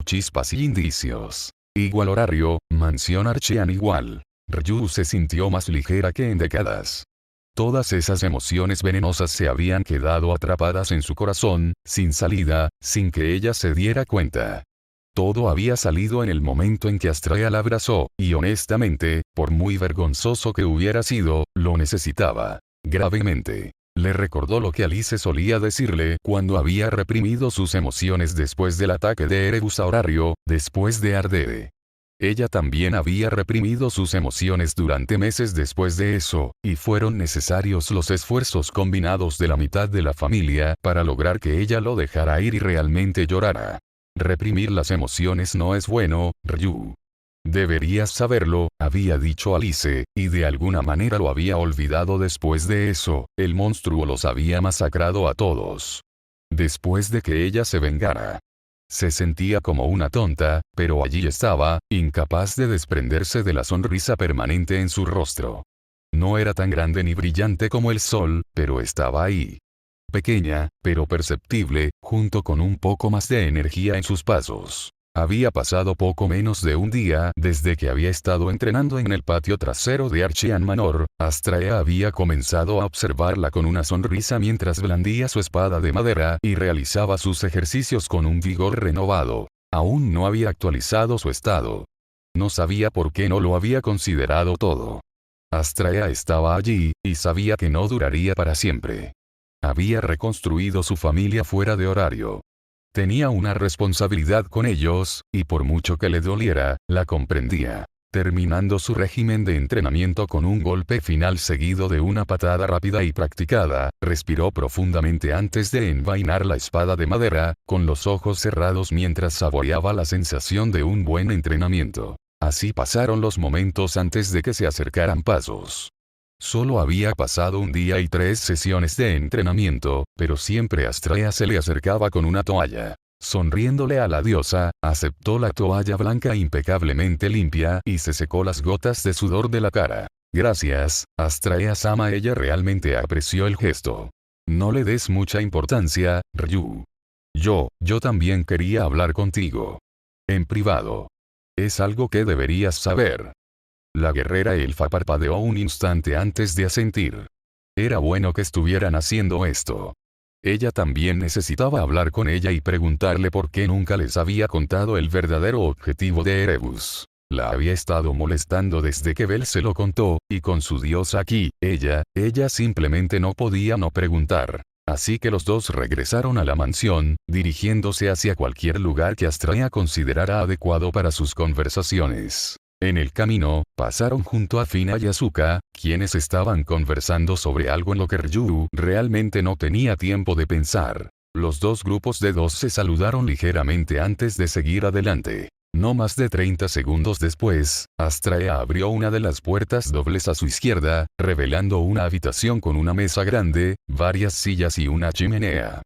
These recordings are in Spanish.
chispas y indicios. Igual horario, mansión Archean igual. Ryu se sintió más ligera que en décadas. Todas esas emociones venenosas se habían quedado atrapadas en su corazón, sin salida, sin que ella se diera cuenta. Todo había salido en el momento en que Astrea la abrazó, y honestamente, por muy vergonzoso que hubiera sido, lo necesitaba. Gravemente. Le recordó lo que Alice solía decirle cuando había reprimido sus emociones después del ataque de Erebus a Horario, después de Ardere. Ella también había reprimido sus emociones durante meses después de eso, y fueron necesarios los esfuerzos combinados de la mitad de la familia para lograr que ella lo dejara ir y realmente llorara. Reprimir las emociones no es bueno, Ryu. Deberías saberlo, había dicho Alice, y de alguna manera lo había olvidado después de eso, el monstruo los había masacrado a todos. Después de que ella se vengara. Se sentía como una tonta, pero allí estaba, incapaz de desprenderse de la sonrisa permanente en su rostro. No era tan grande ni brillante como el sol, pero estaba ahí. Pequeña, pero perceptible, junto con un poco más de energía en sus pasos. Había pasado poco menos de un día desde que había estado entrenando en el patio trasero de Archean Manor. Astrea había comenzado a observarla con una sonrisa mientras blandía su espada de madera y realizaba sus ejercicios con un vigor renovado. Aún no había actualizado su estado. No sabía por qué no lo había considerado todo. Astrea estaba allí, y sabía que no duraría para siempre. Había reconstruido su familia fuera de horario. Tenía una responsabilidad con ellos, y por mucho que le doliera, la comprendía. Terminando su régimen de entrenamiento con un golpe final seguido de una patada rápida y practicada, respiró profundamente antes de envainar la espada de madera, con los ojos cerrados mientras saboreaba la sensación de un buen entrenamiento. Así pasaron los momentos antes de que se acercaran pasos. Solo había pasado un día y 3 sesiones de entrenamiento, pero siempre Astrea se le acercaba con una toalla. Sonriéndole a la diosa, aceptó la toalla blanca impecablemente limpia y se secó las gotas de sudor de la cara. Gracias, Astrea-sama. Ella realmente apreció el gesto. No le des mucha importancia, Ryu. Yo también quería hablar contigo. En privado. Es algo que deberías saber. La guerrera elfa parpadeó un instante antes de asentir. Era bueno que estuvieran haciendo esto. Ella también necesitaba hablar con ella y preguntarle por qué nunca les había contado el verdadero objetivo de Erebus. La había estado molestando desde que Bel se lo contó, y con su diosa aquí, ella simplemente no podía no preguntar. Así que los dos regresaron a la mansión, dirigiéndose hacia cualquier lugar que Astrea considerara adecuado para sus conversaciones. En el camino, pasaron junto a Fina y Asuka, quienes estaban conversando sobre algo en lo que Ryu realmente no tenía tiempo de pensar. Los dos grupos de 2 se saludaron ligeramente antes de seguir adelante. No más de 30 segundos después, Astrea abrió una de las puertas dobles a su izquierda, revelando una habitación con una mesa grande, varias sillas y una chimenea.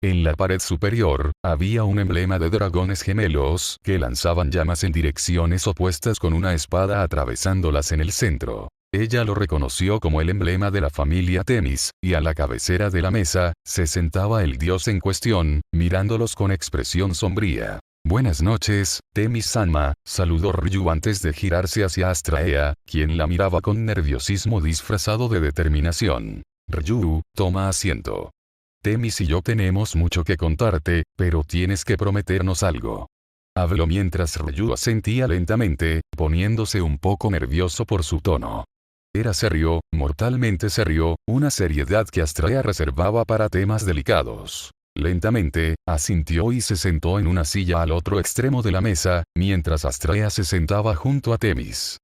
En la pared superior, había un emblema de dragones gemelos que lanzaban llamas en direcciones opuestas con una espada atravesándolas en el centro. Ella lo reconoció como el emblema de la familia Themis, y a la cabecera de la mesa, se sentaba el dios en cuestión, mirándolos con expresión sombría. Buenas noches, Themis-sama, saludó Ryu antes de girarse hacia Astrea, quien la miraba con nerviosismo disfrazado de determinación. Ryu, toma asiento. Themis y yo tenemos mucho que contarte, pero tienes que prometernos algo. Habló mientras Ryu asentía lentamente, poniéndose un poco nervioso por su tono. Era serio, mortalmente serio, una seriedad que Astrea reservaba para temas delicados. Lentamente, asintió y se sentó en una silla al otro extremo de la mesa, mientras Astrea se sentaba junto a Themis.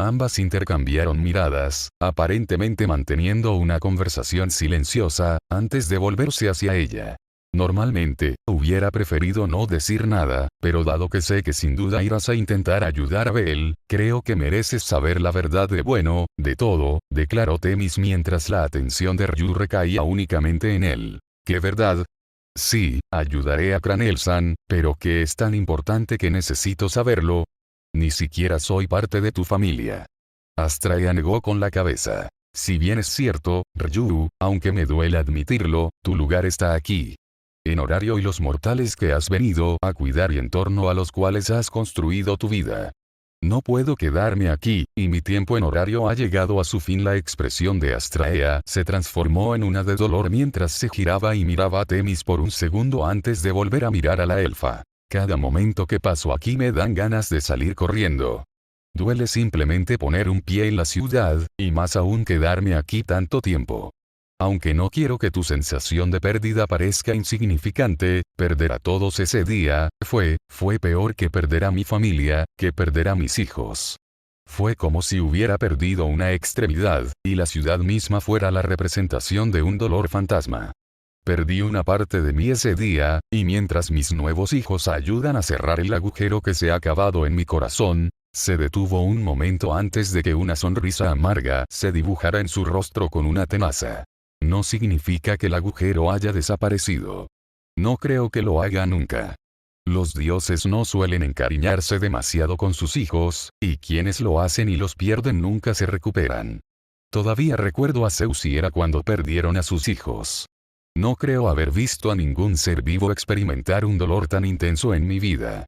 Ambas intercambiaron miradas, aparentemente manteniendo una conversación silenciosa, antes de volverse hacia ella. Normalmente, hubiera preferido no decir nada, pero dado que sé que sin duda irás a intentar ayudar a Bel, creo que mereces saber la verdad de todo, declaró Themis mientras la atención de Ryu recaía únicamente en él. ¿Qué verdad? Sí, ayudaré a Cranel-san, pero ¿qué es tan importante que necesito saberlo? Ni siquiera soy parte de tu familia. Astrea negó con la cabeza. Si bien es cierto, Ryu, aunque me duele admitirlo, tu lugar está aquí. en horario y los mortales que has venido a cuidar y en torno a los cuales has construido tu vida. No puedo quedarme aquí, y mi tiempo en horario ha llegado a su fin. La expresión de Astraea se transformó en una de dolor mientras se giraba y miraba a Temis por un segundo antes de volver a mirar a la elfa. Cada momento que paso aquí me dan ganas de salir corriendo. Duele simplemente poner un pie en la ciudad, y más aún quedarme aquí tanto tiempo. Aunque no quiero que tu sensación de pérdida parezca insignificante, perder a todos ese día, fue peor que perder a mi familia, que perder a mis hijos. Fue como si hubiera perdido una extremidad, y la ciudad misma fuera la representación de un dolor fantasma. Perdí una parte de mí ese día, y mientras mis nuevos hijos ayudan a cerrar el agujero que se ha cavado en mi corazón, se detuvo un momento antes de que una sonrisa amarga se dibujara en su rostro con una tenaza. No significa que el agujero haya desaparecido. No creo que lo haga nunca. Los dioses no suelen encariñarse demasiado con sus hijos, y quienes lo hacen y los pierden nunca se recuperan. Todavía recuerdo a Zeus y Hera cuando perdieron a sus hijos. No creo haber visto a ningún ser vivo experimentar un dolor tan intenso en mi vida.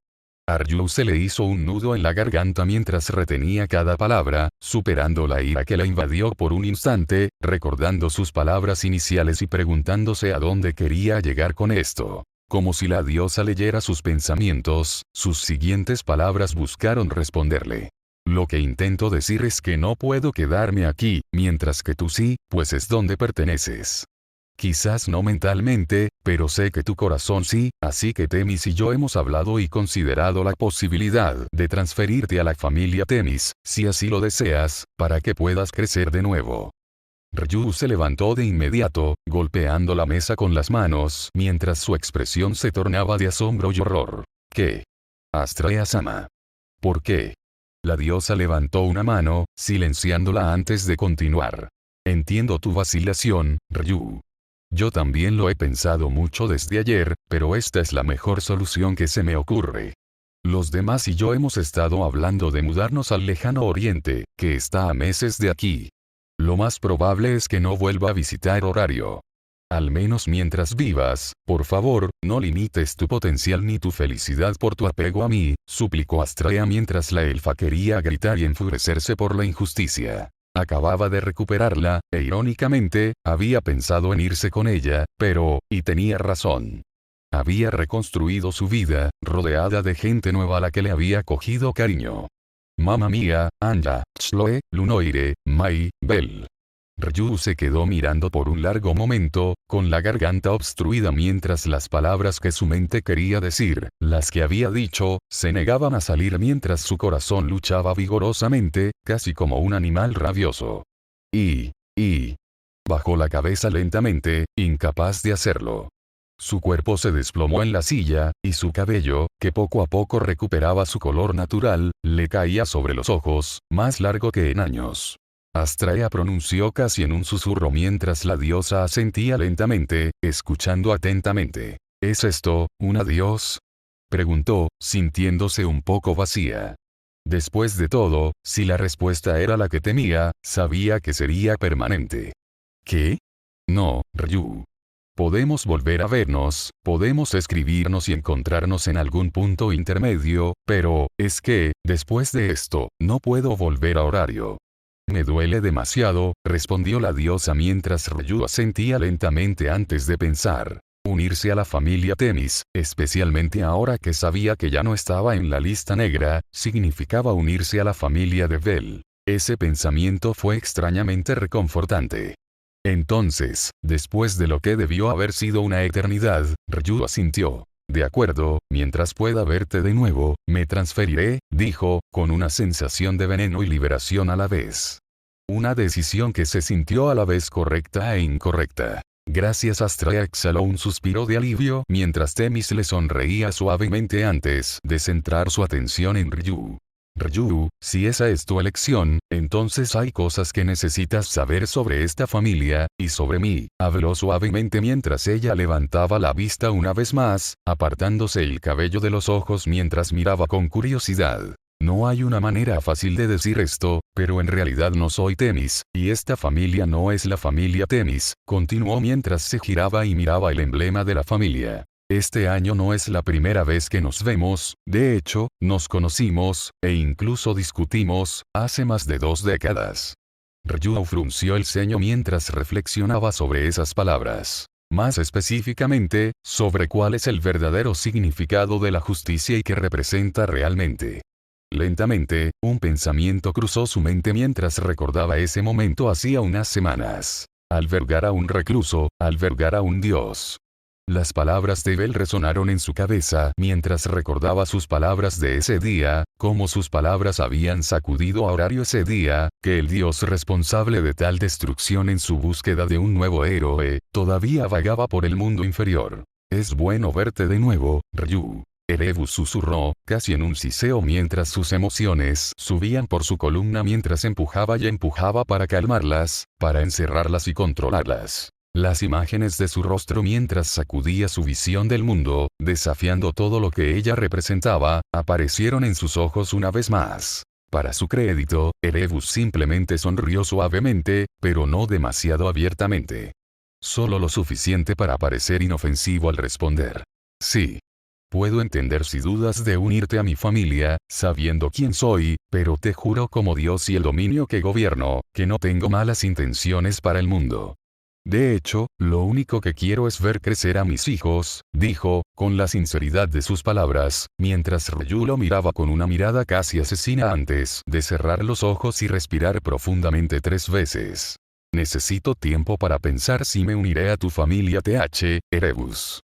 Aryu se le hizo un nudo en la garganta mientras retenía cada palabra, superando la ira que la invadió por un instante, recordando sus palabras iniciales y preguntándose a dónde quería llegar con esto. Como si la diosa leyera sus pensamientos, sus siguientes palabras buscaron responderle. Lo que intento decir es que no puedo quedarme aquí, mientras que tú sí, pues es donde perteneces. Quizás no mentalmente, pero sé que tu corazón sí, así que Temis y yo hemos hablado y considerado la posibilidad de transferirte a la familia Temis, si así lo deseas, para que puedas crecer de nuevo. Ryu se levantó de inmediato, golpeando la mesa con las manos, mientras su expresión se tornaba de asombro y horror. ¿Qué? Astraea-sama. ¿Por qué? La diosa levantó una mano, silenciándola antes de continuar. Entiendo tu vacilación, Ryu. Yo también lo he pensado mucho desde ayer, pero esta es la mejor solución que se me ocurre. Los demás y yo hemos estado hablando de mudarnos al lejano oriente, que está a meses de aquí. Lo más probable es que no vuelva a visitar horario. Al menos mientras vivas, por favor, no limites tu potencial ni tu felicidad por tu apego a mí, suplicó Astraea mientras la elfa quería gritar y enfurecerse por la injusticia. Acababa de recuperarla, e irónicamente, había pensado en irse con ella, y tenía razón. Había reconstruido su vida, rodeada de gente nueva a la que le había cogido cariño. Mamma mía, Anja, Chloe, Lunoire, Mai, Bell. Ryu se quedó mirando por un largo momento, con la garganta obstruida mientras las palabras que su mente quería decir, las que había dicho, se negaban a salir mientras su corazón luchaba vigorosamente, casi como un animal rabioso. Bajó la cabeza lentamente, incapaz de hacerlo. Su cuerpo se desplomó en la silla, y su cabello, que poco a poco recuperaba su color natural, le caía sobre los ojos, más largo que en años. Astraea pronunció casi en un susurro mientras la diosa asentía lentamente, escuchando atentamente. ¿Es esto, un adiós? Preguntó, sintiéndose un poco vacía. Después de todo, si la respuesta era la que temía, sabía que sería permanente. ¿Qué? No, Ryu. Podemos volver a vernos, podemos escribirnos y encontrarnos en algún punto intermedio, pero, es que, después de esto, no puedo volver a horario. Me duele demasiado, respondió la diosa mientras Ryu asentía lentamente antes de pensar. Unirse a la familia Temis, especialmente ahora que sabía que ya no estaba en la lista negra, significaba unirse a la familia de Bell. Ese pensamiento fue extrañamente reconfortante. Entonces, después de lo que debió haber sido una eternidad, Ryu asintió. De acuerdo, mientras pueda verte de nuevo, me transferiré, dijo, con una sensación de veneno y liberación a la vez. Una decisión que se sintió a la vez correcta e incorrecta. Gracias. Astraea exhaló un suspiro de alivio mientras Temis le sonreía suavemente antes de centrar su atención en Ryu. Ryu, si esa es tu elección, entonces hay cosas que necesitas saber sobre esta familia, y sobre mí, habló suavemente mientras ella levantaba la vista una vez más, apartándose el cabello de los ojos mientras miraba con curiosidad. No hay una manera fácil de decir esto, pero en realidad no soy Temis, y esta familia no es la familia Temis, continuó mientras se giraba y miraba el emblema de la familia. Este año no es la primera vez que nos vemos, de hecho, nos conocimos, e incluso discutimos, hace más de 2 décadas. Ryu frunció el ceño mientras reflexionaba sobre esas palabras. Más específicamente, sobre cuál es el verdadero significado de la justicia y qué representa realmente. Lentamente, un pensamiento cruzó su mente mientras recordaba ese momento hacía unas semanas. Albergar a un recluso, albergar a un dios. Las palabras de Bell resonaron en su cabeza mientras recordaba sus palabras de ese día, cómo sus palabras habían sacudido a Horario ese día, que el dios responsable de tal destrucción en su búsqueda de un nuevo héroe, todavía vagaba por el mundo inferior. Es bueno verte de nuevo, Ryu. Erebus susurró, casi en un siseo mientras sus emociones subían por su columna mientras empujaba y empujaba para calmarlas, para encerrarlas y controlarlas. Las imágenes de su rostro mientras sacudía su visión del mundo, desafiando todo lo que ella representaba, aparecieron en sus ojos una vez más. Para su crédito, Erebus simplemente sonrió suavemente, pero no demasiado abiertamente. Solo lo suficiente para parecer inofensivo al responder. Sí. Puedo entender si dudas de unirte a mi familia, sabiendo quién soy, pero te juro como Dios y el dominio que gobierno, que no tengo malas intenciones para el mundo. De hecho, lo único que quiero es ver crecer a mis hijos, dijo, con la sinceridad de sus palabras, mientras Ryu lo miraba con una mirada casi asesina antes de cerrar los ojos y respirar profundamente 3 veces. Necesito tiempo para pensar si me uniré a tu familia Erebus.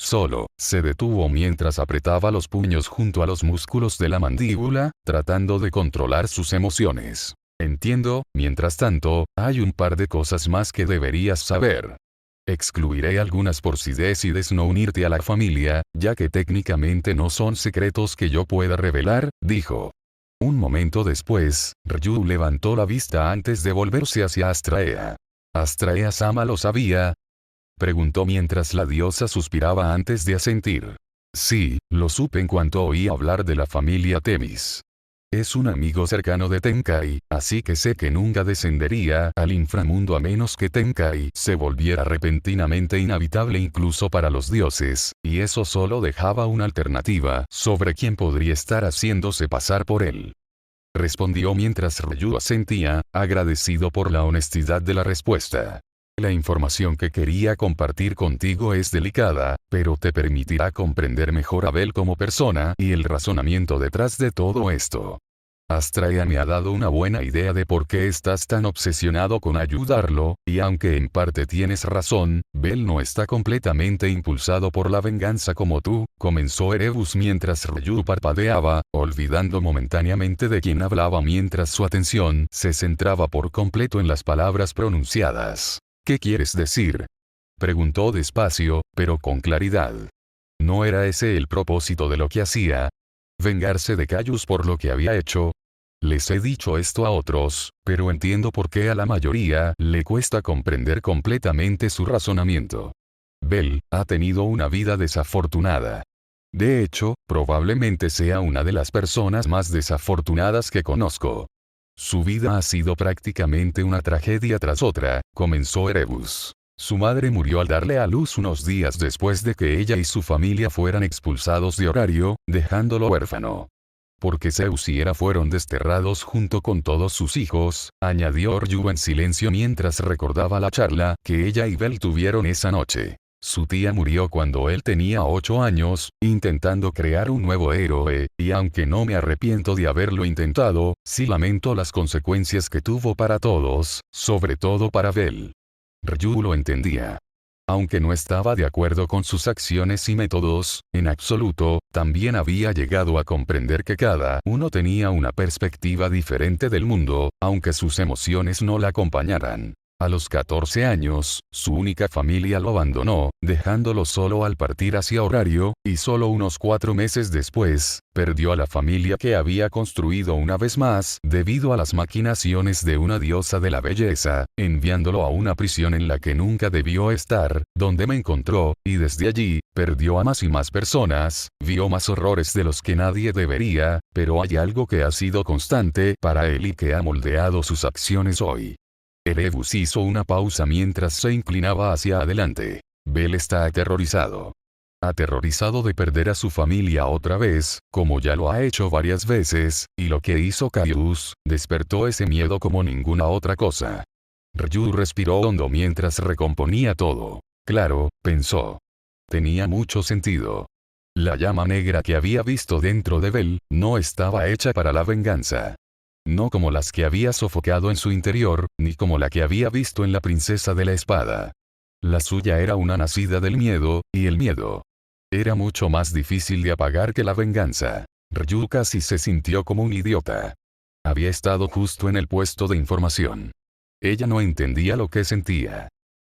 Solo, se detuvo mientras apretaba los puños junto a los músculos de la mandíbula, tratando de controlar sus emociones. Entiendo, mientras tanto, hay un par de cosas más que deberías saber. Excluiré algunas por si decides no unirte a la familia, ya que técnicamente no son secretos que yo pueda revelar, dijo. Un momento después, Ryu levantó la vista antes de volverse hacia Astraea. ¿Astraea-sama lo sabía? Preguntó mientras la diosa suspiraba antes de asentir. Sí, lo supe en cuanto oí hablar de la familia Temis. Es un amigo cercano de Tenkai, así que sé que nunca descendería al inframundo a menos que Tenkai se volviera repentinamente inhabitable incluso para los dioses, y eso solo dejaba una alternativa sobre quién podría estar haciéndose pasar por él. Respondió mientras Ryu asentía, agradecido por la honestidad de la respuesta. La información que quería compartir contigo es delicada, pero te permitirá comprender mejor a Bell como persona y el razonamiento detrás de todo esto. Astraea me ha dado una buena idea de por qué estás tan obsesionado con ayudarlo, y aunque en parte tienes razón, Bell no está completamente impulsado por la venganza como tú, comenzó Erebus mientras Ryu parpadeaba, olvidando momentáneamente de quién hablaba mientras su atención se centraba por completo en las palabras pronunciadas. ¿Qué quieres decir? Preguntó despacio, pero con claridad. ¿No era ese el propósito de lo que hacía? ¿Vengarse de Caius por lo que había hecho? Les he dicho esto a otros, pero entiendo por qué a la mayoría le cuesta comprender completamente su razonamiento. Bell ha tenido una vida desafortunada. De hecho, probablemente sea una de las personas más desafortunadas que conozco. Su vida ha sido prácticamente una tragedia tras otra, comenzó Erebus. Su madre murió al darle a luz unos días después de que ella y su familia fueran expulsados de Horario, dejándolo huérfano. Porque Zeus y Hera fueron desterrados junto con todos sus hijos, añadió Ryu en silencio mientras recordaba la charla que ella y Bell tuvieron esa noche. Su tía murió cuando él tenía 8 años, intentando crear un nuevo héroe, y aunque no me arrepiento de haberlo intentado, sí lamento las consecuencias que tuvo para todos, sobre todo para Bell. Ryu lo entendía. Aunque no estaba de acuerdo con sus acciones y métodos, en absoluto, también había llegado a comprender que cada uno tenía una perspectiva diferente del mundo, aunque sus emociones no la acompañaran. A los 14 años, su única familia lo abandonó, dejándolo solo al partir hacia Horario, y solo unos 4 meses después, perdió a la familia que había construido una vez más, debido a las maquinaciones de una diosa de la belleza, enviándolo a una prisión en la que nunca debió estar, donde me encontró, y desde allí, perdió a más y más personas, vio más horrores de los que nadie debería, pero hay algo que ha sido constante para él y que ha moldeado sus acciones hoy. Erebus hizo una pausa mientras se inclinaba hacia adelante. Bel está aterrorizado. Aterrorizado de perder a su familia otra vez, como ya lo ha hecho varias veces, y lo que hizo Caius, despertó ese miedo como ninguna otra cosa. Ryu respiró hondo mientras recomponía todo. Claro, pensó. Tenía mucho sentido. La llama negra que había visto dentro de Bel, no estaba hecha para la venganza. No como las que había sofocado en su interior, ni como la que había visto en la princesa de la espada. La suya era una nacida del miedo, y el miedo era mucho más difícil de apagar que la venganza. Ryu casi se sintió como un idiota. Había estado justo en el puesto de información. Ella no entendía lo que sentía.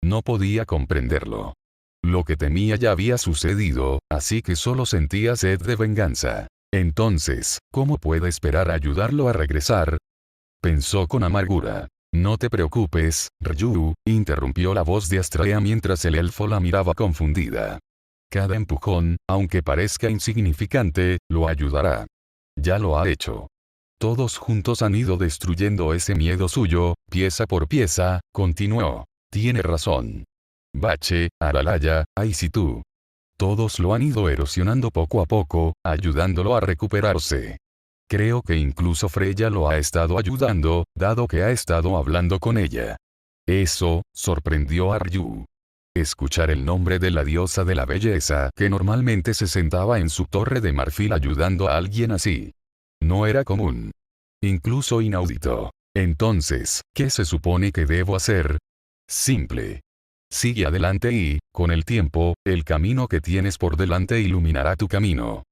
No podía comprenderlo. Lo que temía ya había sucedido, así que solo sentía sed de venganza. Entonces, ¿cómo puede esperar a ayudarlo a regresar? Pensó con amargura. No te preocupes, Ryu, interrumpió la voz de Astrea mientras el elfo la miraba confundida. Cada empujón, aunque parezca insignificante, lo ayudará. Ya lo ha hecho. Todos juntos han ido destruyendo ese miedo suyo, pieza por pieza, continuó. Tiene razón. Bache, Aralaya, Aisitu. Todos lo han ido erosionando poco a poco, ayudándolo a recuperarse. Creo que incluso Freya lo ha estado ayudando, dado que ha estado hablando con ella. Eso, sorprendió a Ryu. Escuchar el nombre de la diosa de la belleza que normalmente se sentaba en su torre de marfil ayudando a alguien así. No era común. Incluso inaudito. Entonces, ¿qué se supone que debo hacer? Simple. Sigue adelante y, con el tiempo, el camino que tienes por delante iluminará tu camino.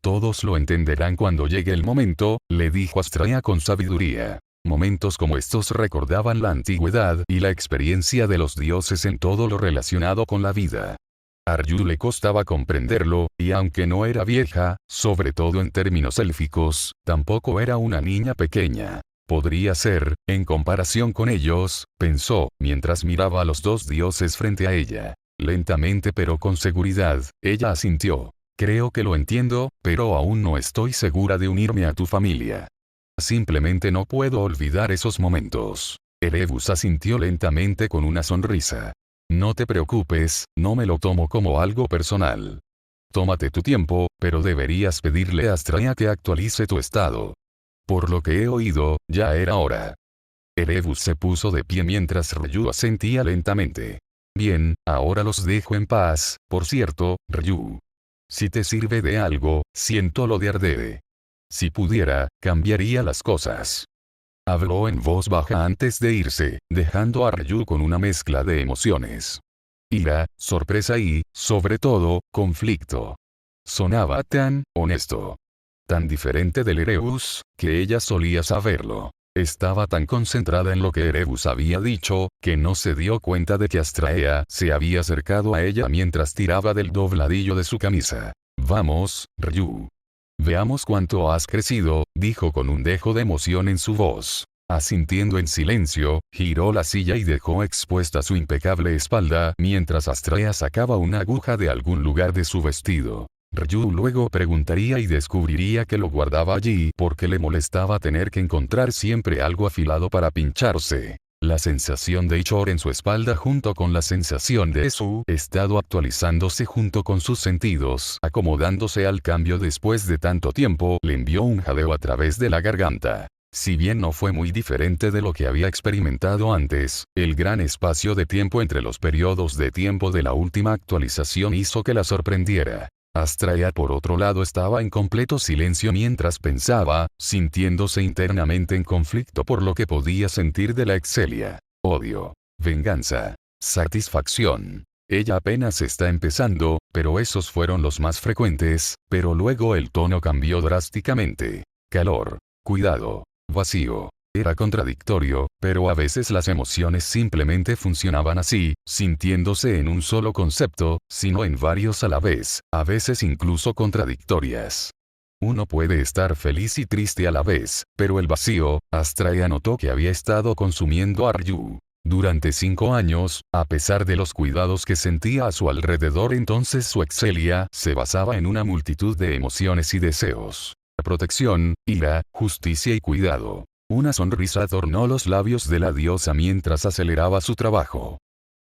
Todos lo entenderán cuando llegue el momento, le dijo Astrea con sabiduría. Momentos como estos recordaban la antigüedad y la experiencia de los dioses en todo lo relacionado con la vida. A Ryu le costaba comprenderlo, y aunque no era vieja, sobre todo en términos élficos, tampoco era una niña pequeña. Podría ser, en comparación con ellos, pensó, mientras miraba a los dos dioses frente a ella. Lentamente pero con seguridad, ella asintió. Creo que lo entiendo, pero aún no estoy segura de unirme a tu familia. Simplemente no puedo olvidar esos momentos. Erebus asintió lentamente con una sonrisa. No te preocupes, no me lo tomo como algo personal. Tómate tu tiempo, pero deberías pedirle a Astrea que actualice tu estado. Por lo que he oído, ya era hora. Erebus se puso de pie mientras Ryu asentía lentamente. Bien, ahora los dejo en paz, por cierto, Ryu. Si te sirve de algo, siento lo de Ardede. Si pudiera, cambiaría las cosas. Habló en voz baja antes de irse, dejando a Ryu con una mezcla de emociones. Ira, sorpresa y, sobre todo, conflicto. Sonaba tan honesto. Tan diferente del Erebus, que ella solía saberlo. Estaba tan concentrada en lo que Erebus había dicho, que no se dio cuenta de que Astrea se había acercado a ella mientras tiraba del dobladillo de su camisa. Vamos, Ryu. Veamos cuánto has crecido, dijo con un dejo de emoción en su voz. Asintiendo en silencio, giró la silla y dejó expuesta su impecable espalda mientras Astrea sacaba una aguja de algún lugar de su vestido. Ryu luego preguntaría y descubriría que lo guardaba allí porque le molestaba tener que encontrar siempre algo afilado para pincharse. La sensación de Ichor en su espalda junto con la sensación de su estado actualizándose junto con sus sentidos, acomodándose al cambio después de tanto tiempo, le envió un jadeo a través de la garganta. Si bien no fue muy diferente de lo que había experimentado antes, el gran espacio de tiempo entre los periodos de tiempo de la última actualización hizo que la sorprendiera. Astrea por otro lado estaba en completo silencio mientras pensaba, sintiéndose internamente en conflicto por lo que podía sentir de la Excelia. Odio. Venganza. Satisfacción. Ella apenas está empezando, pero esos fueron los más frecuentes, pero luego el tono cambió drásticamente. Calor. Cuidado. Vacío. Era contradictorio, pero a veces las emociones simplemente funcionaban así, sintiéndose en un solo concepto, sino en varios a la vez, a veces incluso contradictorias. Uno puede estar feliz y triste a la vez, pero el vacío, Astraea notó que había estado consumiendo a Ryu. Durante 5 años, a pesar de los cuidados que sentía a su alrededor, entonces su Excelia se basaba en una multitud de emociones y deseos. Protección, ira, justicia y cuidado. Una sonrisa adornó los labios de la diosa mientras aceleraba su trabajo.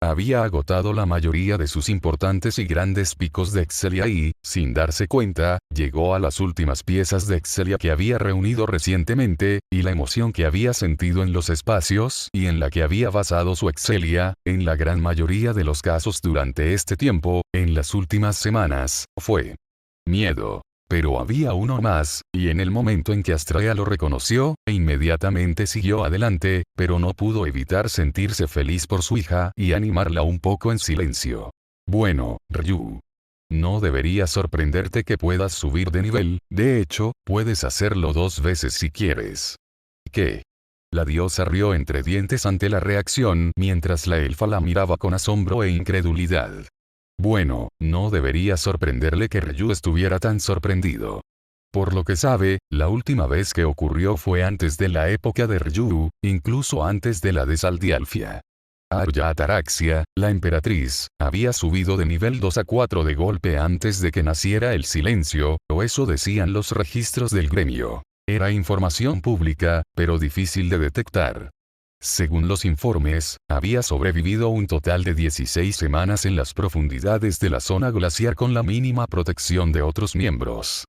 Había agotado la mayoría de sus importantes y grandes picos de Excelia y, sin darse cuenta, llegó a las últimas piezas de Excelia que había reunido recientemente, y la emoción que había sentido en los espacios y en la que había basado su Excelia, en la gran mayoría de los casos durante este tiempo, en las últimas semanas, fue miedo. Pero había uno más, y en el momento en que Astraea lo reconoció, inmediatamente siguió adelante, pero no pudo evitar sentirse feliz por su hija y animarla un poco en silencio. Bueno, Ryu. No debería sorprenderte que puedas subir de nivel, de hecho, puedes hacerlo 2 veces si quieres. ¿Qué? La diosa rió entre dientes ante la reacción mientras la elfa la miraba con asombro e incredulidad. Bueno, no debería sorprenderle que Ryu estuviera tan sorprendido. Por lo que sabe, la última vez que ocurrió fue antes de la época de Ryu, incluso antes de la de Saldialfia. Arya Ataraxia, la emperatriz, había subido de nivel 2 a 4 de golpe antes de que naciera el silencio, o eso decían los registros del gremio. Era información pública, pero difícil de detectar. Según los informes, había sobrevivido un total de 16 semanas en las profundidades de la zona glaciar con la mínima protección de otros miembros.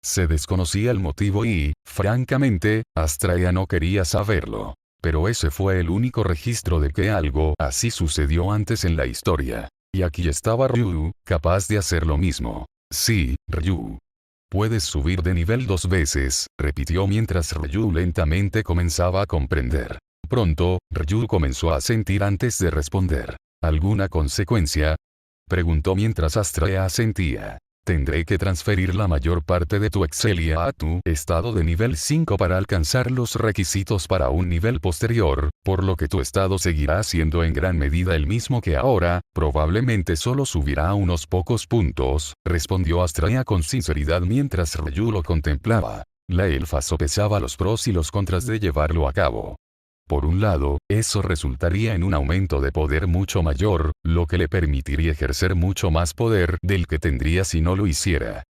Se desconocía el motivo y, francamente, Astraea no quería saberlo. Pero ese fue el único registro de que algo así sucedió antes en la historia. Y aquí estaba Ryu, capaz de hacer lo mismo. Sí, Ryu. Puedes subir de nivel 2 veces, repitió mientras Ryu lentamente comenzaba a comprender. Pronto, Ryu comenzó a sentir antes de responder. ¿Alguna consecuencia? Preguntó mientras Astraea asentía. Tendré que transferir la mayor parte de tu Excelia a tu estado de nivel 5 para alcanzar los requisitos para un nivel posterior, por lo que tu estado seguirá siendo en gran medida el mismo que ahora, probablemente solo subirá unos pocos puntos, respondió Astraea con sinceridad mientras Ryu lo contemplaba. La elfa sopesaba los pros y los contras de llevarlo a cabo. Por un lado, eso resultaría en un aumento de poder mucho mayor, lo que le permitiría ejercer mucho más poder del que tendría si no lo hiciera.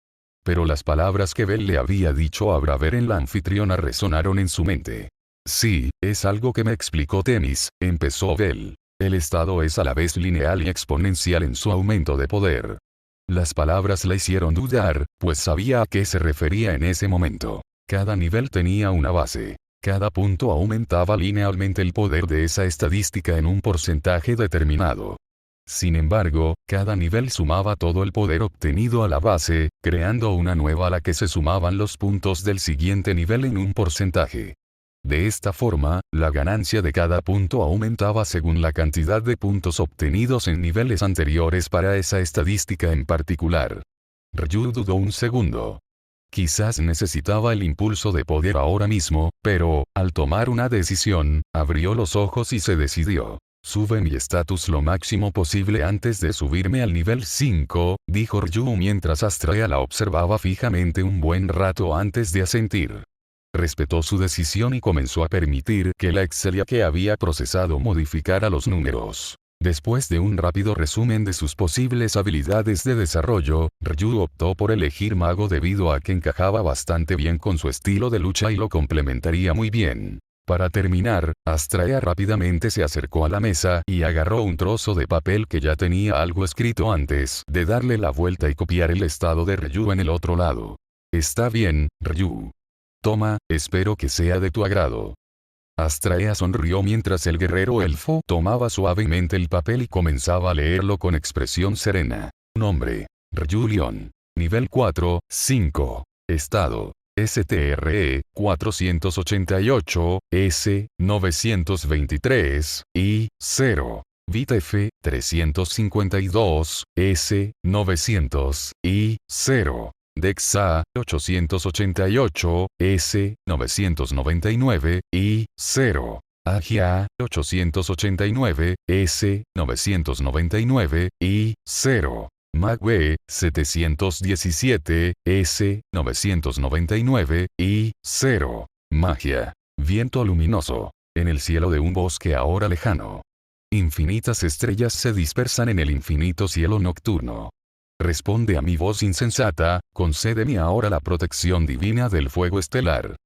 Pero las palabras que Bell le había dicho a Braver en la anfitriona resonaron en su mente. Sí, es algo que me explicó Temis, empezó Bell. El estado es a la vez lineal y exponencial en su aumento de poder. Las palabras la hicieron dudar, pues sabía a qué se refería en ese momento. Cada nivel tenía una base. Cada punto aumentaba linealmente el poder de esa estadística en un porcentaje determinado. Sin embargo, cada nivel sumaba todo el poder obtenido a la base, creando una nueva a la que se sumaban los puntos del siguiente nivel en un porcentaje. De esta forma, la ganancia de cada punto aumentaba según la cantidad de puntos obtenidos en niveles anteriores para esa estadística en particular. Ryu dudó un segundo. Quizás necesitaba el impulso de poder ahora mismo, pero, al tomar una decisión, abrió los ojos y se decidió. Sube mi estatus lo máximo posible antes de subirme al nivel 5, dijo Ryu mientras Astraea la observaba fijamente un buen rato antes de asentir. Respetó su decisión y comenzó a permitir que la Excelia que había procesado modificara los números. Después de un rápido resumen de sus posibles habilidades de desarrollo, Ryu optó por elegir mago debido a que encajaba bastante bien con su estilo de lucha y lo complementaría muy bien. Para terminar, Astraea rápidamente se acercó a la mesa y agarró un trozo de papel que ya tenía algo escrito antes de darle la vuelta y copiar el estado de Ryu en el otro lado. Está bien, Ryu. Toma, espero que sea de tu agrado. Astraea sonrió mientras el guerrero elfo tomaba suavemente el papel y comenzaba a leerlo con expresión serena. Nombre: Ryu León. Nivel 4, 5. Estado: STRE 488, S 923, I 0. VITF 352, S 900, I 0. Dexa, 888, S, 999, y 0. Agia, 889, S, 999, y 0. Magwe, 717, S, 999, y 0. Magia. Viento luminoso. En el cielo de un bosque ahora lejano. Infinitas estrellas se dispersan en el infinito cielo nocturno. Responde a mi voz insensata, concédeme ahora la protección divina del fuego estelar.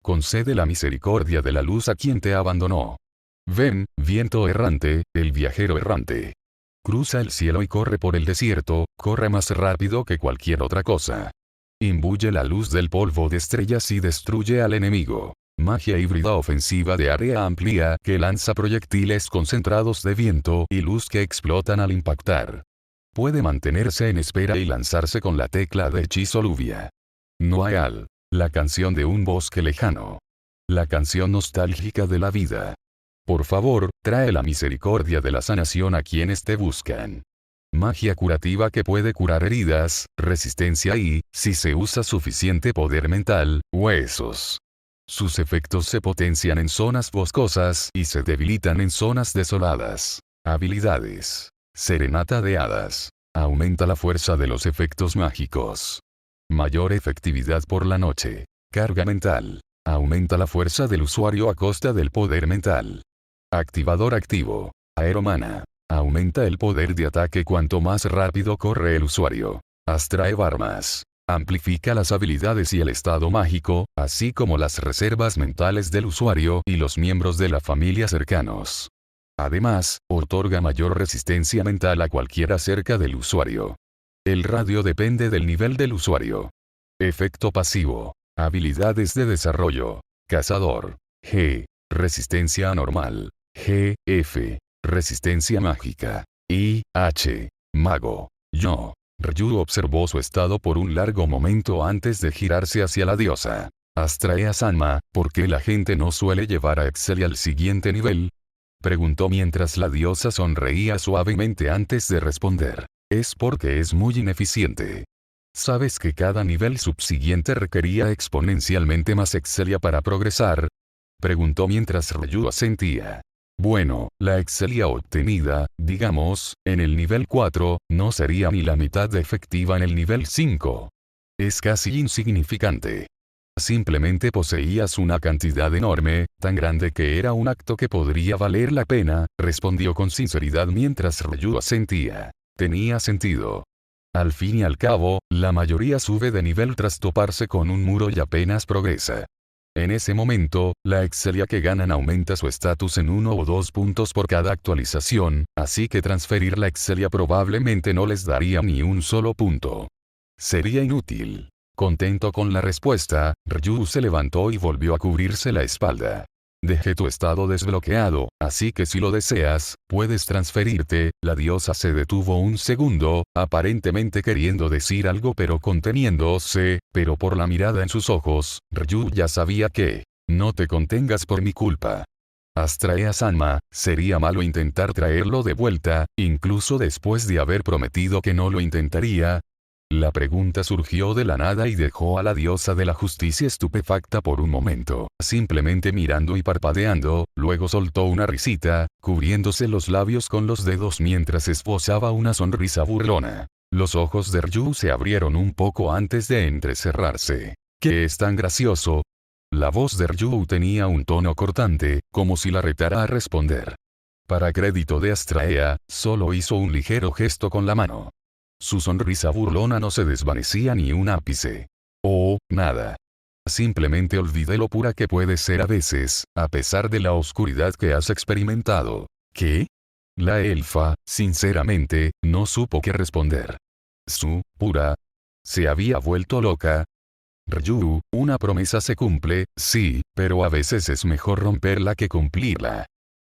Concede la misericordia de la luz a quien te abandonó. Ven, viento errante, el viajero errante. Cruza el cielo y corre por el desierto, corre más rápido que cualquier otra cosa. Imbuye la luz del polvo de estrellas y destruye al enemigo. Magia híbrida ofensiva de área amplia que lanza proyectiles concentrados de viento y luz que explotan al impactar. Puede mantenerse en espera y lanzarse con la tecla de hechizo lluvia. Noaal. La canción de un bosque lejano. La canción nostálgica de la vida. Por favor, trae la misericordia de la sanación a quienes te buscan. Magia curativa que puede curar heridas, resistencia y, si se usa suficiente poder mental, huesos. Sus efectos se potencian en zonas boscosas y se debilitan en zonas desoladas. Habilidades. Serenata de hadas. Aumenta la fuerza de los efectos mágicos. Mayor efectividad por la noche. Carga mental. Aumenta la fuerza del usuario a costa del poder mental. Activador activo. Aeromana. Aumenta el poder de ataque cuanto más rápido corre el usuario. Abstrae armas. Amplifica las habilidades y el estado mágico, así como las reservas mentales del usuario y los miembros de la familia cercanos. Además, otorga mayor resistencia mental a cualquiera cerca del usuario. El radio depende del nivel del usuario. Efecto pasivo. Habilidades de desarrollo. Cazador. G. Resistencia anormal. G. F. Resistencia mágica. I. H. Mago. Yo. Ryu observó su estado por un largo momento antes de girarse hacia la diosa. Astrea Sanma, ¿por qué la gente no suele llevar a Excelia al siguiente nivel? Preguntó mientras la diosa sonreía suavemente antes de responder. Es porque es muy ineficiente. ¿Sabes que cada nivel subsiguiente requería exponencialmente más Excelia para progresar? Preguntó mientras Ryu asentía. Bueno, la Excelia obtenida, digamos, en el nivel 4, no sería ni la mitad de efectiva en el nivel 5. Es casi insignificante. Simplemente poseías una cantidad enorme, tan grande que era un acto que podría valer la pena, respondió con sinceridad mientras Ryu asentía. Tenía sentido. Al fin y al cabo, la mayoría sube de nivel tras toparse con un muro y apenas progresa. En ese momento, la Excelia que ganan aumenta su estatus en 1 o 2 puntos por cada actualización, así que transferir la Excelia probablemente no les daría ni un solo punto. Sería inútil. Contento con la respuesta, Ryu se levantó y volvió a cubrirse la espalda. Dejé tu estado desbloqueado, así que si lo deseas, puedes transferirte. La diosa se detuvo un segundo, aparentemente queriendo decir algo pero conteniéndose, pero por la mirada en sus ojos, Ryu ya sabía que, no te contengas por mi culpa. Astrea Sanma, sería malo intentar traerlo de vuelta, incluso después de haber prometido que no lo intentaría. La pregunta surgió de la nada y dejó a la diosa de la justicia estupefacta por un momento, simplemente mirando y parpadeando, luego soltó una risita, cubriéndose los labios con los dedos mientras esbozaba una sonrisa burlona. Los ojos de Ryu se abrieron un poco antes de entrecerrarse. ¿Qué es tan gracioso? La voz de Ryu tenía un tono cortante, como si la retara a responder. Para crédito de Astraea, solo hizo un ligero gesto con la mano. Su sonrisa burlona no se desvanecía ni un ápice. Oh, nada. Simplemente olvidé lo pura que puede ser a veces, a pesar de la oscuridad que has experimentado. ¿Qué? La elfa, sinceramente, no supo qué responder. Su pura. ¿Se había vuelto loca? Ryu, una promesa se cumple, sí, pero a veces es mejor romperla que cumplirla.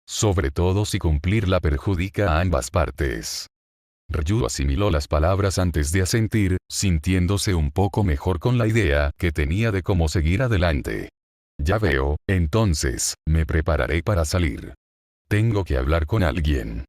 Sobre todo si cumplirla perjudica a ambas partes. Ryu asimiló las palabras antes de asentir, sintiéndose un poco mejor con la idea que tenía de cómo seguir adelante. Ya veo, entonces, me prepararé para salir. Tengo que hablar con alguien.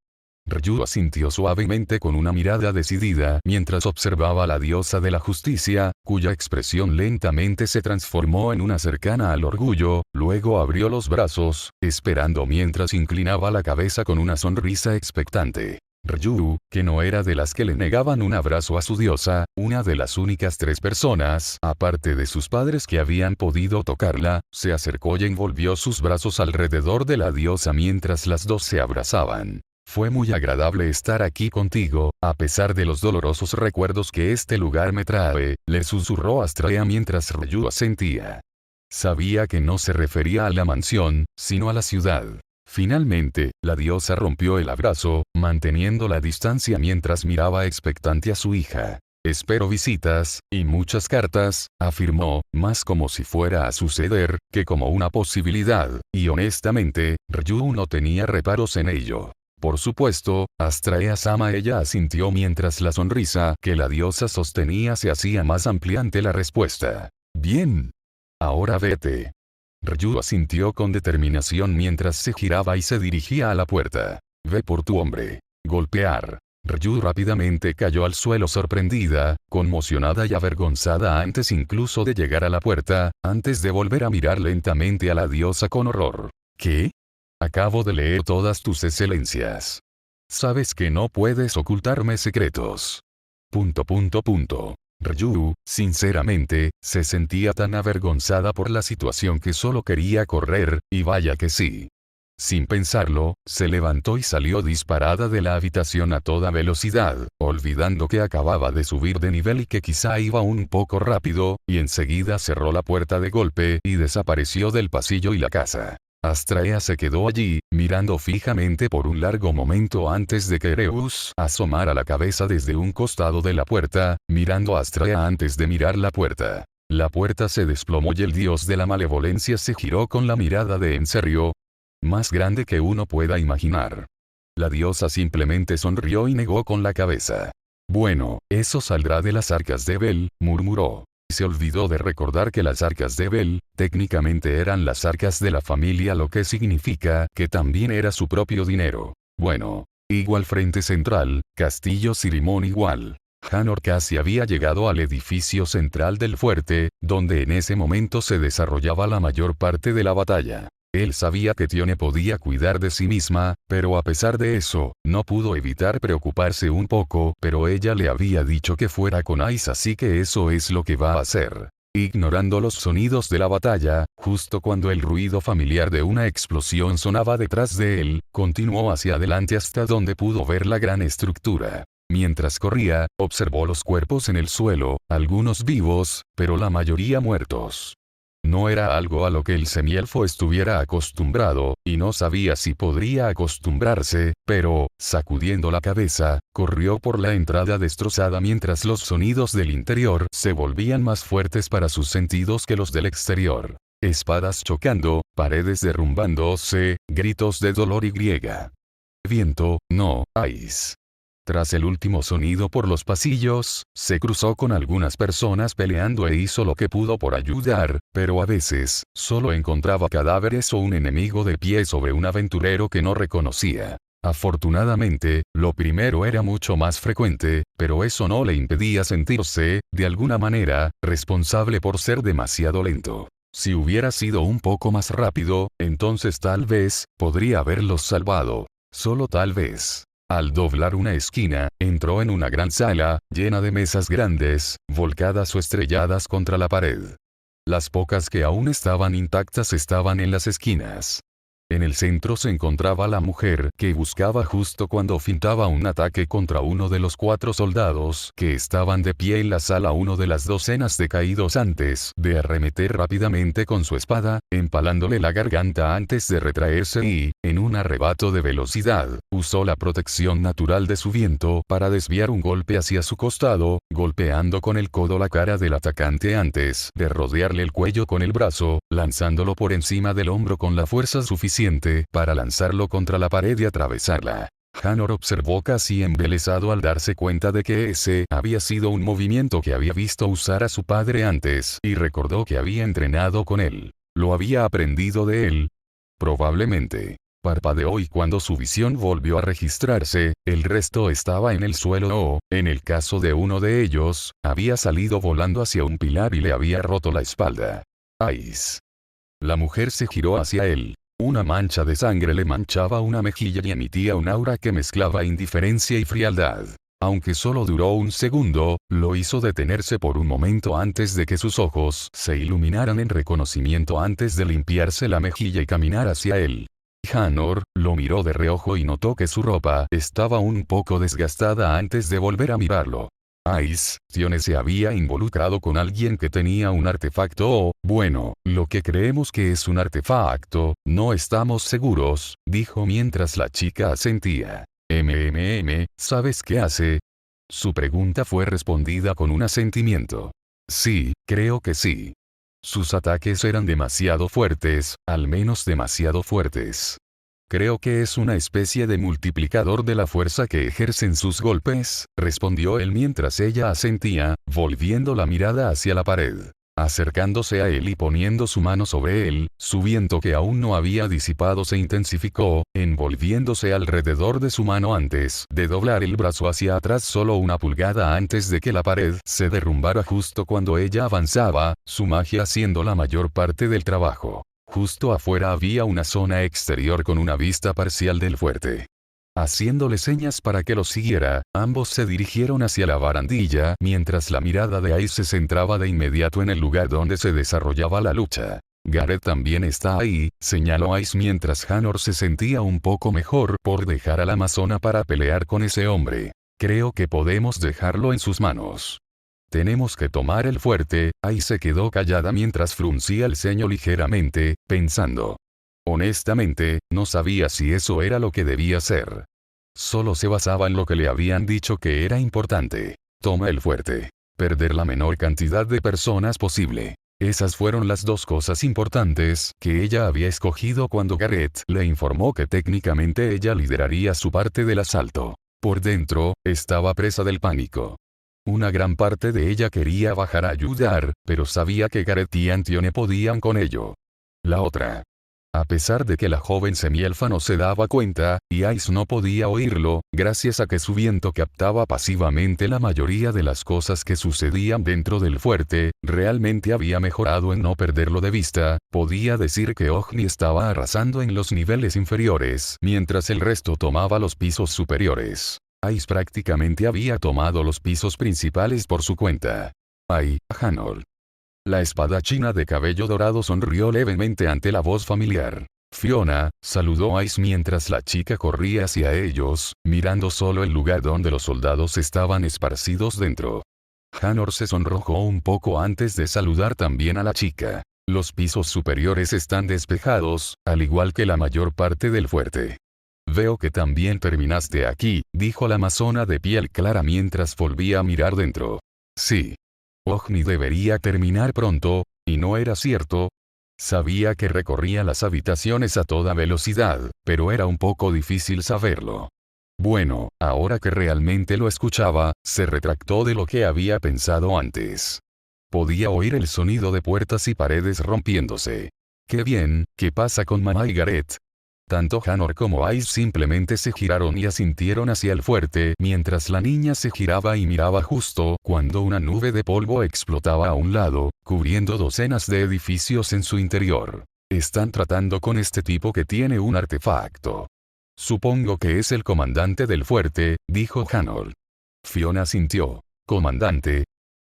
Ryu asintió suavemente con una mirada decidida mientras observaba a la diosa de la justicia, cuya expresión lentamente se transformó en una cercana al orgullo, luego abrió los brazos, esperando mientras inclinaba la cabeza con una sonrisa expectante. Ryu, que no era de las que le negaban un abrazo a su diosa, una de las únicas 3 personas, aparte de sus padres que habían podido tocarla, se acercó y envolvió sus brazos alrededor de la diosa mientras las dos se abrazaban. Fue muy agradable estar aquí contigo, a pesar de los dolorosos recuerdos que este lugar me trae, le susurró Astrea mientras Ryu asentía. Sabía que no se refería a la mansión, sino a la ciudad. Finalmente, la diosa rompió el abrazo, manteniendo la distancia mientras miraba expectante a su hija. Espero visitas, y muchas cartas, afirmó, más como si fuera a suceder, que como una posibilidad, y honestamente, Ryu no tenía reparos en ello. Por supuesto, Astrea-sama, ella asintió mientras la sonrisa que la diosa sostenía se hacía más amplia ante la respuesta. Bien. Ahora vete. Ryu asintió con determinación mientras se giraba y se dirigía a la puerta. Ve por tu hombre. Golpear. Ryu rápidamente cayó al suelo sorprendida, conmocionada y avergonzada antes incluso de llegar a la puerta, antes de volver a mirar lentamente a la diosa con horror. ¿Qué? Acabo de leer todas tus excelencias. Sabes que no puedes ocultarme secretos. Ryu, sinceramente, se sentía tan avergonzada por la situación que solo quería correr, y vaya que sí. Sin pensarlo, se levantó y salió disparada de la habitación a toda velocidad, olvidando que acababa de subir de nivel y que quizá iba un poco rápido, y enseguida cerró la puerta de golpe y desapareció del pasillo y la casa. Astrea se quedó allí, mirando fijamente por un largo momento antes de que Ereus asomara la cabeza desde un costado de la puerta, mirando a Astrea antes de mirar la puerta. La puerta se desplomó y el dios de la malevolencia se giró con la mirada de ¿en serio? Más grande que uno pueda imaginar. La diosa simplemente sonrió y negó con la cabeza. Bueno, eso saldrá de las arcas de Bel, murmuró. Se olvidó de recordar que las arcas de Bel, técnicamente eran las arcas de la familia, lo que significa que también era su propio dinero. Bueno. Igual frente central, Castillo Sirimón igual. Hanor casi había llegado al edificio central del fuerte, donde en ese momento se desarrollaba la mayor parte de la batalla. Él sabía que Tione podía cuidar de sí misma, pero a pesar de eso, no pudo evitar preocuparse un poco, pero ella le había dicho que fuera con Ice, así que eso es lo que va a hacer. Ignorando los sonidos de la batalla, justo cuando el ruido familiar de una explosión sonaba detrás de él, continuó hacia adelante hasta donde pudo ver la gran estructura. Mientras corría, observó los cuerpos en el suelo, algunos vivos, pero la mayoría muertos. No era algo a lo que el semielfo estuviera acostumbrado, y no sabía si podría acostumbrarse, pero, sacudiendo la cabeza, corrió por la entrada destrozada mientras los sonidos del interior se volvían más fuertes para sus sentidos que los del exterior. Espadas chocando, paredes derrumbándose, gritos de dolor y griega. Viento, no, Ice. Tras el último sonido por los pasillos, se cruzó con algunas personas peleando e hizo lo que pudo por ayudar, pero a veces, solo encontraba cadáveres o un enemigo de pie sobre un aventurero que no reconocía. Afortunadamente, lo primero era mucho más frecuente, pero eso no le impedía sentirse, de alguna manera, responsable por ser demasiado lento. Si hubiera sido un poco más rápido, entonces tal vez, podría haberlos salvado. Solo tal vez. Al doblar una esquina, entró en una gran sala, llena de mesas grandes, volcadas o estrelladas contra la pared. Las pocas que aún estaban intactas estaban en las esquinas. En el centro se encontraba la mujer que buscaba justo cuando fintaba un ataque contra uno de los 4 soldados que estaban de pie en la sala, uno de las docenas de caídos antes de arremeter rápidamente con su espada, empalándole la garganta antes de retraerse y, en un arrebato de velocidad, usó la protección natural de su viento para desviar un golpe hacia su costado, golpeando con el codo la cara del atacante antes de rodearle el cuello con el brazo, lanzándolo por encima del hombro con la fuerza suficiente para lanzarlo contra la pared y atravesarla. Hanor observó casi embelesado al darse cuenta de que ese había sido un movimiento que había visto usar a su padre antes, y recordó que había entrenado con él. ¿Lo había aprendido de él? Probablemente. Parpadeó y cuando su visión volvió a registrarse, el resto estaba en el suelo o, en el caso de uno de ellos, había salido volando hacia un pilar y le había roto la espalda. ¡Ice! La mujer se giró hacia él. Una mancha de sangre le manchaba una mejilla y emitía un aura que mezclaba indiferencia y frialdad. Aunque solo duró un segundo, lo hizo detenerse por un momento antes de que sus ojos se iluminaran en reconocimiento antes de limpiarse la mejilla y caminar hacia él. Hanor lo miró de reojo y notó que su ropa estaba un poco desgastada antes de volver a mirarlo. Ice, Tione se había involucrado con alguien que tenía un artefacto o, bueno, lo que creemos que es un artefacto, no estamos seguros, dijo mientras la chica asentía. ¿Sabes qué hace? Su pregunta fue respondida con un asentimiento. Sí, creo que sí. Sus ataques eran demasiado fuertes, al menos demasiado fuertes. Creo que es una especie de multiplicador de la fuerza que ejercen sus golpes, respondió él mientras ella asentía, volviendo la mirada hacia la pared. Acercándose a él y poniendo su mano sobre él, su viento que aún no había disipado se intensificó, envolviéndose alrededor de su mano antes de doblar el brazo hacia atrás solo una pulgada antes de que la pared se derrumbara justo cuando ella avanzaba, su magia haciendo la mayor parte del trabajo. Justo afuera había una zona exterior con una vista parcial del fuerte. Haciéndole señas para que lo siguiera, ambos se dirigieron hacia la barandilla mientras la mirada de Ice se centraba de inmediato en el lugar donde se desarrollaba la lucha. Gareth también está ahí, señaló Ice mientras Hanor se sentía un poco mejor por dejar a la amazona para pelear con ese hombre. Creo que podemos dejarlo en sus manos. Tenemos que tomar el fuerte. Ice se quedó callada mientras fruncía el ceño ligeramente, pensando. Honestamente, no sabía si eso era lo que debía ser. Solo se basaba en lo que le habían dicho que era importante. Toma el fuerte. Perder la menor cantidad de personas posible. Esas fueron las dos cosas importantes que ella había escogido cuando Gareth le informó que técnicamente ella lideraría su parte del asalto. Por dentro, estaba presa del pánico. Una gran parte de ella quería bajar a ayudar, pero sabía que Gareth y Antione podían con ello. La otra. A pesar de que la joven semielfa no se daba cuenta, y Ice no podía oírlo, gracias a que su viento captaba pasivamente la mayoría de las cosas que sucedían dentro del fuerte, realmente había mejorado en no perderlo de vista, podía decir que Ogni estaba arrasando en los niveles inferiores, mientras el resto tomaba los pisos superiores. Ice prácticamente había tomado los pisos principales por su cuenta. ¡Ay, Hanor! La espadachina de cabello dorado sonrió levemente ante la voz familiar. Fiona, saludó a Ice mientras la chica corría hacia ellos, mirando solo el lugar donde los soldados estaban esparcidos dentro. Hanor se sonrojó un poco antes de saludar también a la chica. Los pisos superiores están despejados, al igual que la mayor parte del fuerte. Veo que también terminaste aquí, dijo la amazona de piel clara mientras volvía a mirar dentro. Sí. Ogni debería terminar pronto, y no era cierto. Sabía que recorría las habitaciones a toda velocidad, pero era un poco difícil saberlo. Bueno, ahora que realmente lo escuchaba, se retractó de lo que había pensado antes. Podía oír el sonido de puertas y paredes rompiéndose. ¡Qué bien! ¿Qué pasa con mamá y Gareth? Tanto Hanor como Ice simplemente se giraron y asintieron hacia el fuerte mientras la niña se giraba y miraba justo cuando una nube de polvo explotaba a un lado, cubriendo docenas de edificios en su interior. Están tratando con este tipo que tiene un artefacto. Supongo que es el comandante del fuerte, dijo Hanor. Fiona sintió. ¿Comandante?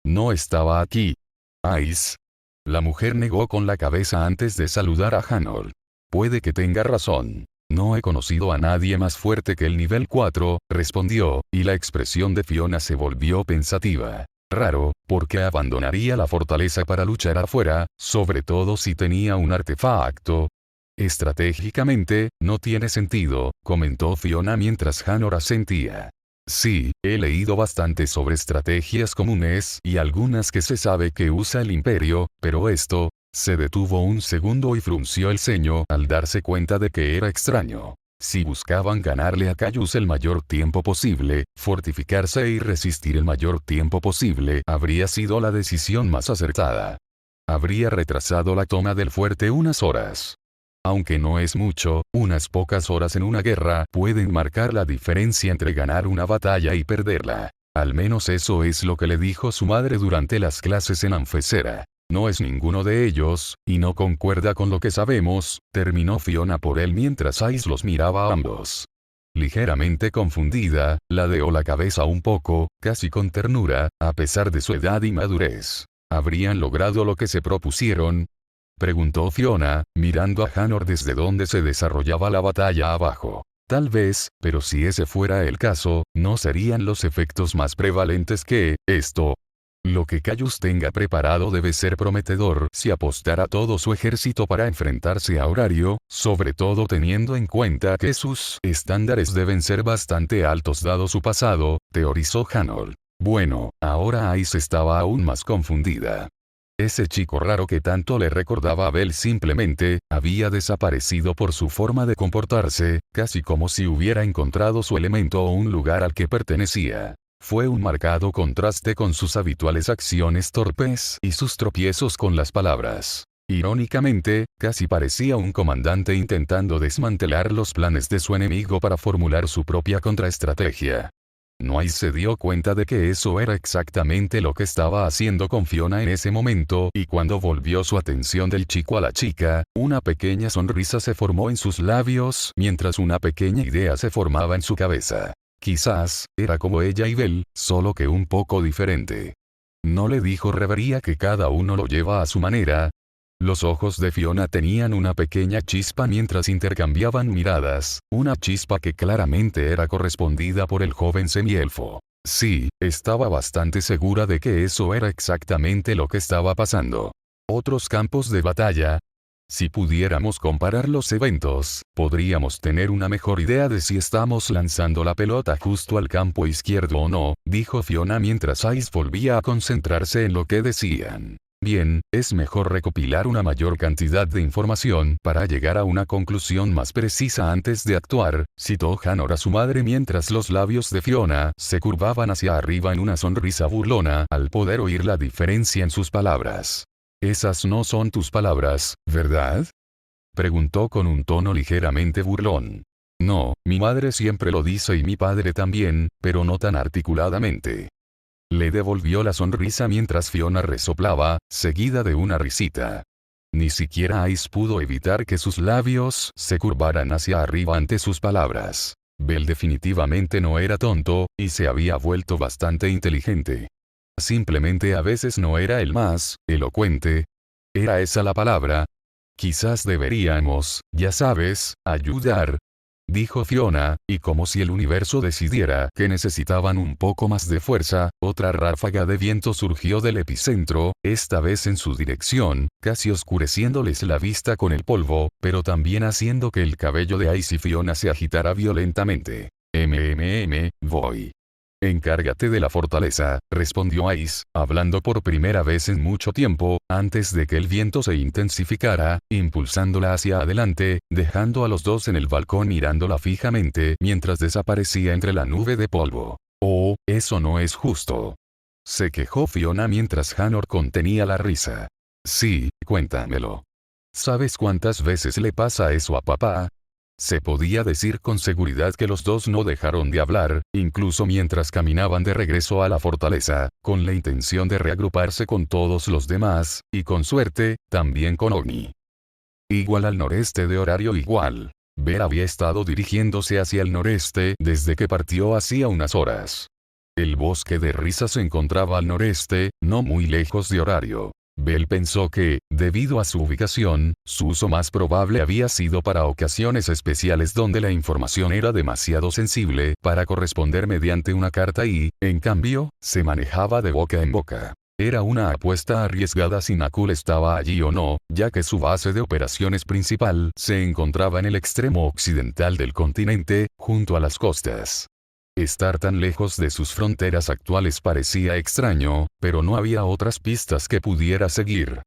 No estaba aquí. Ice. La mujer negó con la cabeza antes de saludar a Hanor. Puede que tenga razón. No he conocido a nadie más fuerte que el nivel 4, respondió, y la expresión de Fiona se volvió pensativa. Raro, porque abandonaría la fortaleza para luchar afuera, sobre todo si tenía un artefacto. Estratégicamente, no tiene sentido, comentó Fiona mientras Hanor asentía. Sí, he leído bastante sobre estrategias comunes y algunas que se sabe que usa el imperio, pero esto... Se detuvo un segundo y frunció el ceño al darse cuenta de que era extraño. Si buscaban ganarle a Cayus el mayor tiempo posible, fortificarse y resistir el mayor tiempo posible habría sido la decisión más acertada. Habría retrasado la toma del fuerte unas horas. Aunque no es mucho, unas pocas horas en una guerra pueden marcar la diferencia entre ganar una batalla y perderla. Al menos eso es lo que le dijo su madre durante las clases en Anfesera. No es ninguno de ellos, y no concuerda con lo que sabemos, terminó Fiona por él mientras Ice los miraba a ambos. Ligeramente confundida, ladeó la cabeza un poco, casi con ternura, a pesar de su edad y madurez. ¿Habrían logrado lo que se propusieron? Preguntó Fiona, mirando a Hanor desde donde se desarrollaba la batalla abajo. Tal vez, pero si ese fuera el caso, no serían los efectos más prevalentes que, esto. Lo que Caius tenga preparado debe ser prometedor si apostara todo su ejército para enfrentarse a Horario, sobre todo teniendo en cuenta que sus estándares deben ser bastante altos dado su pasado, teorizó Hanor. Bueno, ahora Ice estaba aún más confundida. Ese chico raro que tanto le recordaba a Bell simplemente, había desaparecido por su forma de comportarse, casi como si hubiera encontrado su elemento o un lugar al que pertenecía. Fue un marcado contraste con sus habituales acciones torpes y sus tropiezos con las palabras. Irónicamente, casi parecía un comandante intentando desmantelar los planes de su enemigo para formular su propia contraestrategia. Noise se dio cuenta de que eso era exactamente lo que estaba haciendo con Fiona en ese momento, y cuando volvió su atención del chico a la chica, una pequeña sonrisa se formó en sus labios, mientras una pequeña idea se formaba en su cabeza. Quizás, era como ella y Bell, solo que un poco diferente. ¿No le dijo Revería que cada uno lo lleva a su manera? Los ojos de Fiona tenían una pequeña chispa mientras intercambiaban miradas, una chispa que claramente era correspondida por el joven semielfo. Sí, estaba bastante segura de que eso era exactamente lo que estaba pasando. Otros campos de batalla. Si pudiéramos comparar los eventos, podríamos tener una mejor idea de si estamos lanzando la pelota justo al campo izquierdo o no, dijo Fiona mientras Ice volvía a concentrarse en lo que decían. Bien, es mejor recopilar una mayor cantidad de información para llegar a una conclusión más precisa antes de actuar, citó Hanor a su madre mientras los labios de Fiona se curvaban hacia arriba en una sonrisa burlona al poder oír la diferencia en sus palabras. Esas no son tus palabras, ¿verdad? Preguntó con un tono ligeramente burlón. No, mi madre siempre lo dice y mi padre también, pero no tan articuladamente. Le devolvió la sonrisa mientras Fiona resoplaba, seguida de una risita. Ni siquiera Ice pudo evitar que sus labios se curvaran hacia arriba ante sus palabras. Bell definitivamente no era tonto, y se había vuelto bastante inteligente. Simplemente a veces no era el más elocuente. ¿Era esa la palabra? Quizás deberíamos, ya sabes, ayudar, dijo Fiona, y como si el universo decidiera que necesitaban un poco más de fuerza, otra ráfaga de viento surgió del epicentro, esta vez en su dirección, casi oscureciéndoles la vista con el polvo, pero también haciendo que el cabello de Ice y Fiona se agitara violentamente. Voy. Encárgate de la fortaleza, respondió Ice, hablando por primera vez en mucho tiempo, antes de que el viento se intensificara, impulsándola hacia adelante, dejando a los dos en el balcón mirándola fijamente mientras desaparecía entre la nube de polvo. Oh, eso no es justo. Se quejó Fiona mientras Hanor contenía la risa. Sí, cuéntamelo. ¿Sabes cuántas veces le pasa eso a papá? Se podía decir con seguridad que los dos no dejaron de hablar, incluso mientras caminaban de regreso a la fortaleza, con la intención de reagruparse con todos los demás, y con suerte, también con Ogni. Igual al noreste de horario igual. Bell había estado dirigiéndose hacia el noreste desde que partió hacía unas horas. El bosque de Risa se encontraba al noreste, no muy lejos de horario. Bell pensó que, debido a su ubicación, su uso más probable había sido para ocasiones especiales donde la información era demasiado sensible para corresponder mediante una carta y, en cambio, se manejaba de boca en boca. Era una apuesta arriesgada si Nakul estaba allí o no, ya que su base de operaciones principal se encontraba en el extremo occidental del continente, junto a las costas. Estar tan lejos de sus fronteras actuales parecía extraño, pero no había otras pistas que pudiera seguir.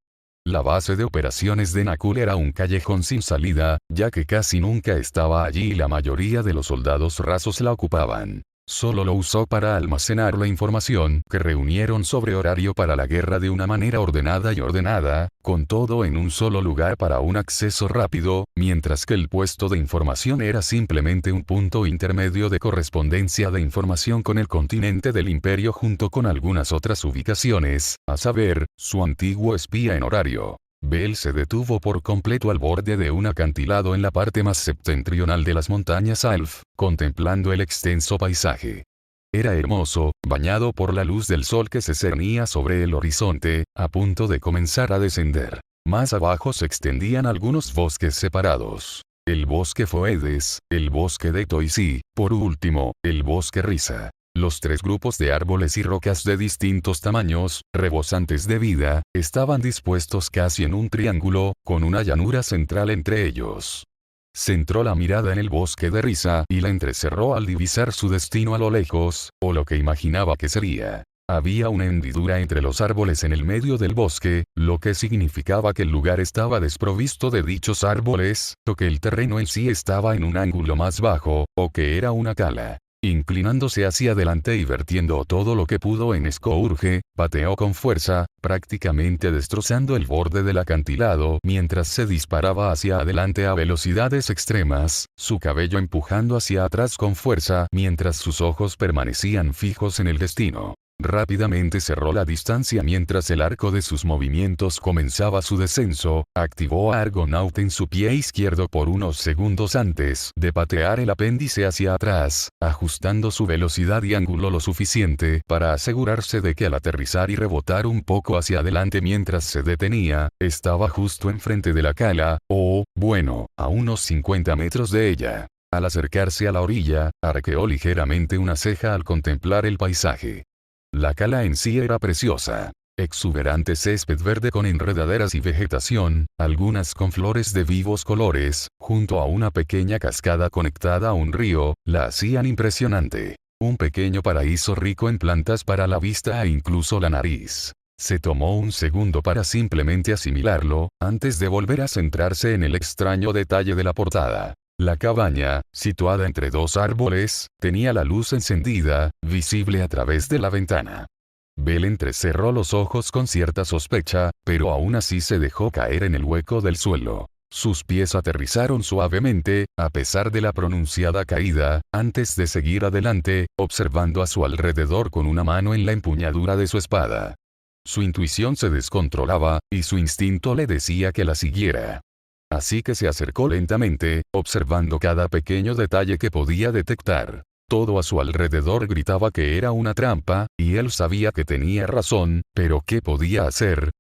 La base de operaciones de Nakul era un callejón sin salida, ya que casi nunca estaba allí y la mayoría de los soldados rasos la ocupaban. Solo lo usó para almacenar la información que reunieron sobre horario para la guerra de una manera ordenada y ordenada, con todo en un solo lugar para un acceso rápido, mientras que el puesto de información era simplemente un punto intermedio de correspondencia de información con el continente del imperio junto con algunas otras ubicaciones, a saber, su antiguo espía en horario. Bell se detuvo por completo al borde de un acantilado en la parte más septentrional de las montañas Alf, contemplando el extenso paisaje. Era hermoso, bañado por la luz del sol que se cernía sobre el horizonte, a punto de comenzar a descender. Más abajo se extendían algunos bosques separados. El bosque Foedes, el bosque de Toisí, por último, el bosque Risa. Los tres grupos de árboles y rocas de distintos tamaños, rebosantes de vida, estaban dispuestos casi en un triángulo, con una llanura central entre ellos. Centró la mirada en el bosque de Risa y la entrecerró al divisar su destino a lo lejos, o lo que imaginaba que sería. Había una hendidura entre los árboles en el medio del bosque, lo que significaba que el lugar estaba desprovisto de dichos árboles, o que el terreno en sí estaba en un ángulo más bajo, o que era una cala. Inclinándose hacia adelante y vertiendo todo lo que pudo en Scourge, pateó con fuerza, prácticamente destrozando el borde del acantilado mientras se disparaba hacia adelante a velocidades extremas, su cabello empujando hacia atrás con fuerza mientras sus ojos permanecían fijos en el destino. Rápidamente cerró la distancia mientras el arco de sus movimientos comenzaba su descenso, activó a Argonaut en su pie izquierdo por unos segundos antes de patear el apéndice hacia atrás, ajustando su velocidad y ángulo lo suficiente para asegurarse de que al aterrizar y rebotar un poco hacia adelante mientras se detenía, estaba justo enfrente de la cala, o, bueno, a unos 50 metros de ella. Al acercarse a la orilla, arqueó ligeramente una ceja al contemplar el paisaje. La cala en sí era preciosa. Exuberante césped verde con enredaderas y vegetación, algunas con flores de vivos colores, junto a una pequeña cascada conectada a un río, la hacían impresionante. Un pequeño paraíso rico en plantas para la vista e incluso la nariz. Se tomó un segundo para simplemente asimilarlo, antes de volver a centrarse en el extraño detalle de la portada. La cabaña, situada entre dos árboles, tenía la luz encendida, visible a través de la ventana. Bell entrecerró los ojos con cierta sospecha, pero aún así se dejó caer en el hueco del suelo. Sus pies aterrizaron suavemente, a pesar de la pronunciada caída, antes de seguir adelante, observando a su alrededor con una mano en la empuñadura de su espada. Su intuición se descontrolaba, y su instinto le decía que la siguiera. Así que se acercó lentamente, observando cada pequeño detalle que podía detectar. Todo a su alrededor gritaba que era una trampa, y él sabía que tenía razón, pero ¿qué podía hacer?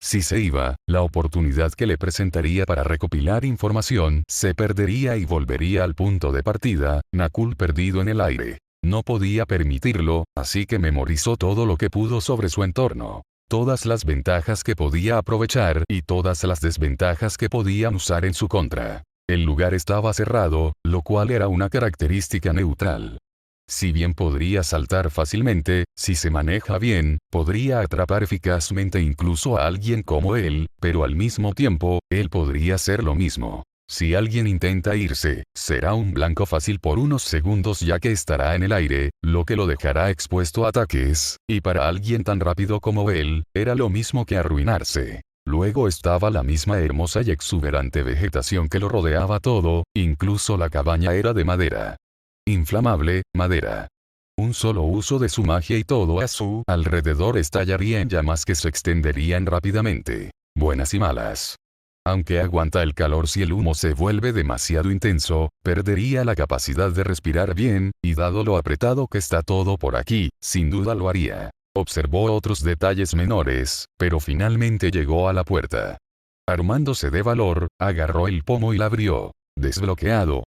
Si se iba, la oportunidad que le presentaría para recopilar información se perdería y volvería al punto de partida, Nakul perdido en el aire. No podía permitirlo, así que memorizó todo lo que pudo sobre su entorno. Todas las ventajas que podía aprovechar y todas las desventajas que podían usar en su contra. El lugar estaba cerrado, lo cual era una característica neutral. Si bien podría saltar fácilmente, si se maneja bien, podría atrapar eficazmente incluso a alguien como él, pero al mismo tiempo, él podría hacer lo mismo. Si alguien intenta irse, será un blanco fácil por unos segundos ya que estará en el aire, lo que lo dejará expuesto a ataques, y para alguien tan rápido como él, era lo mismo que arruinarse. Luego estaba la misma hermosa y exuberante vegetación que lo rodeaba todo, incluso la cabaña era de madera. Inflamable, madera. Un solo uso de su magia y todo a su alrededor estallaría en llamas que se extenderían rápidamente. Buenas y malas. Aunque aguanta el calor si el humo se vuelve demasiado intenso, perdería la capacidad de respirar bien, y dado lo apretado que está todo por aquí, sin duda lo haría. Observó otros detalles menores, pero finalmente llegó a la puerta. Armándose de valor, agarró el pomo y la abrió. Desbloqueado.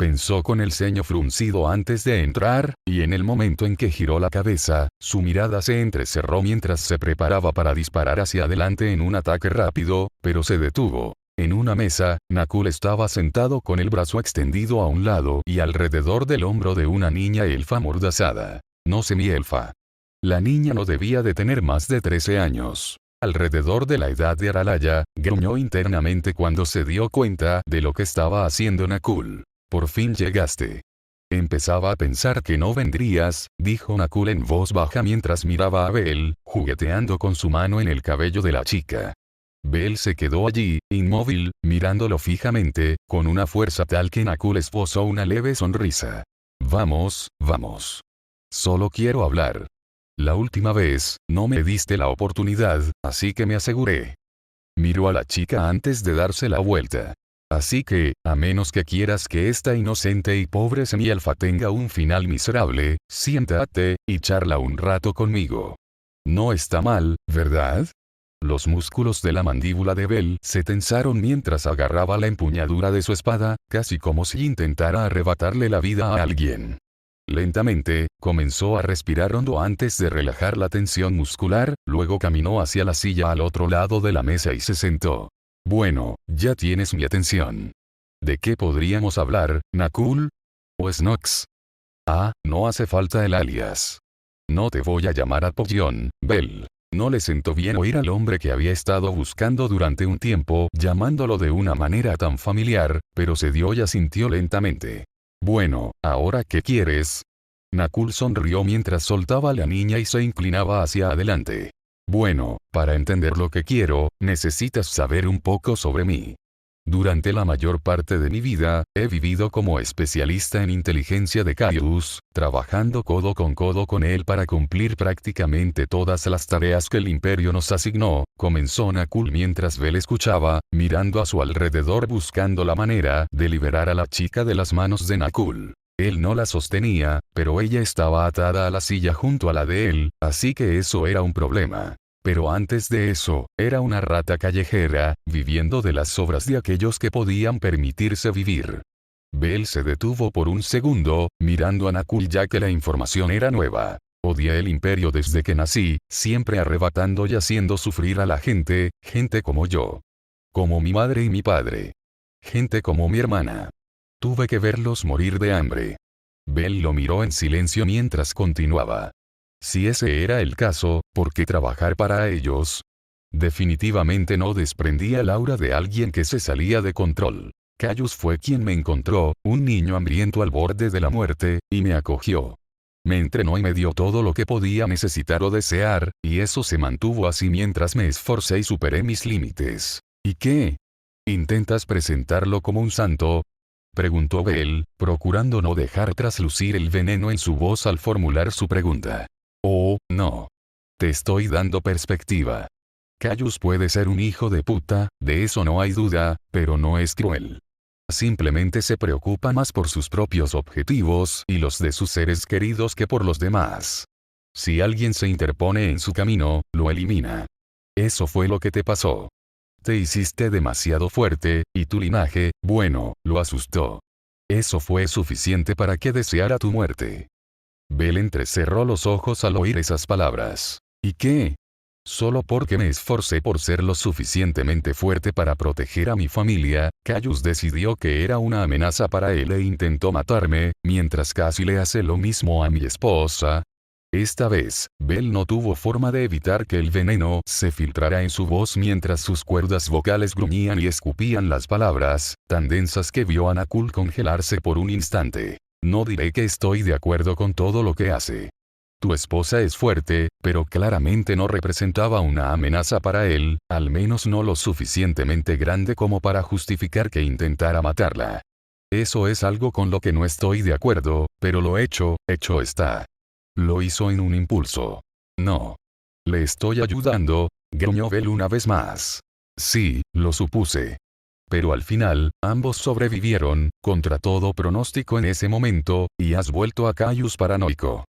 Pensó con el ceño fruncido antes de entrar, y en el momento en que giró la cabeza, su mirada se entrecerró mientras se preparaba para disparar hacia adelante en un ataque rápido, pero se detuvo. En una mesa, Nakul estaba sentado con el brazo extendido a un lado y alrededor del hombro de una niña elfa amordazada. No semielfa. La niña no debía de tener más de 13 años. Alrededor de la edad de Aralaya, gruñó internamente cuando se dio cuenta de lo que estaba haciendo Nakul. Por fin llegaste. Empezaba a pensar que no vendrías, dijo Nakul en voz baja mientras miraba a Belle, jugueteando con su mano en el cabello de la chica. Belle se quedó allí, inmóvil, mirándolo fijamente, con una fuerza tal que Nakul esbozó una leve sonrisa. Vamos, vamos. Solo quiero hablar. La última vez, no me diste la oportunidad, así que me aseguré. Miró a la chica antes de darse la vuelta. Así que, a menos que quieras que esta inocente y pobre semielfa tenga un final miserable, siéntate, y charla un rato conmigo. No está mal, ¿verdad? Los músculos de la mandíbula de Belle se tensaron mientras agarraba la empuñadura de su espada, casi como si intentara arrebatarle la vida a alguien. Lentamente, comenzó a respirar hondo antes de relajar la tensión muscular, luego caminó hacia la silla al otro lado de la mesa y se sentó. Bueno, ya tienes mi atención. ¿De qué podríamos hablar, Nakul? ¿O Snox? Ah, no hace falta el alias. No te voy a llamar Apollón, Belle. No le sentó bien oír al hombre que había estado buscando durante un tiempo, llamándolo de una manera tan familiar, pero se dio y asintió lentamente. Bueno, ¿ahora qué quieres? Nakul sonrió mientras soltaba a la niña y se inclinaba hacia adelante. Bueno, para entender lo que quiero, necesitas saber un poco sobre mí. Durante la mayor parte de mi vida, he vivido como especialista en inteligencia de Caius, trabajando codo con él para cumplir prácticamente todas las tareas que el imperio nos asignó, comenzó Nakul mientras Belle escuchaba, mirando a su alrededor buscando la manera de liberar a la chica de las manos de Nakul. Él no la sostenía, pero ella estaba atada a la silla junto a la de él, así que eso era un problema. Pero antes de eso, era una rata callejera, viviendo de las sobras de aquellos que podían permitirse vivir. Belle se detuvo por un segundo, mirando a Nakul ya que la información era nueva. Odié el imperio desde que nací, siempre arrebatando y haciendo sufrir a la gente, gente como yo. Como mi madre y mi padre. Gente como mi hermana. Tuve que verlos morir de hambre. Belle lo miró en silencio mientras continuaba. Si ese era el caso, ¿por qué trabajar para ellos? Definitivamente no desprendía el aura de alguien que se salía de control. Caius fue quien me encontró, un niño hambriento al borde de la muerte, y me acogió. Me entrenó y me dio todo lo que podía necesitar o desear, y eso se mantuvo así mientras me esforcé y superé mis límites. ¿Y qué? ¿Intentas presentarlo como un santo? Preguntó Belle, procurando no dejar traslucir el veneno en su voz al formular su pregunta. Oh, no. Te estoy dando perspectiva. Caius puede ser un hijo de puta, de eso no hay duda, pero no es cruel. Simplemente se preocupa más por sus propios objetivos y los de sus seres queridos que por los demás. Si alguien se interpone en su camino, lo elimina. Eso fue lo que te pasó. Te hiciste demasiado fuerte, y tu linaje, bueno, lo asustó. Eso fue suficiente para que deseara tu muerte. Belle entrecerró los ojos al oír esas palabras. ¿Y qué? Solo porque me esforcé por ser lo suficientemente fuerte para proteger a mi familia, Caius decidió que era una amenaza para él e intentó matarme, mientras casi le hace lo mismo a mi esposa. Esta vez, Belle no tuvo forma de evitar que el veneno se filtrara en su voz mientras sus cuerdas vocales gruñían y escupían las palabras, tan densas que vio a Nakul congelarse por un instante. No diré que estoy de acuerdo con todo lo que hace. Tu esposa es fuerte, pero claramente no representaba una amenaza para él, al menos no lo suficientemente grande como para justificar que intentara matarla. Eso es algo con lo que no estoy de acuerdo, pero lo hecho está. Lo hizo en un impulso. No. Le estoy ayudando, gruñó Belle una vez más. Sí, lo supuse. Pero al final, ambos sobrevivieron, contra todo pronóstico en ese momento, y has vuelto a Caius paranoico.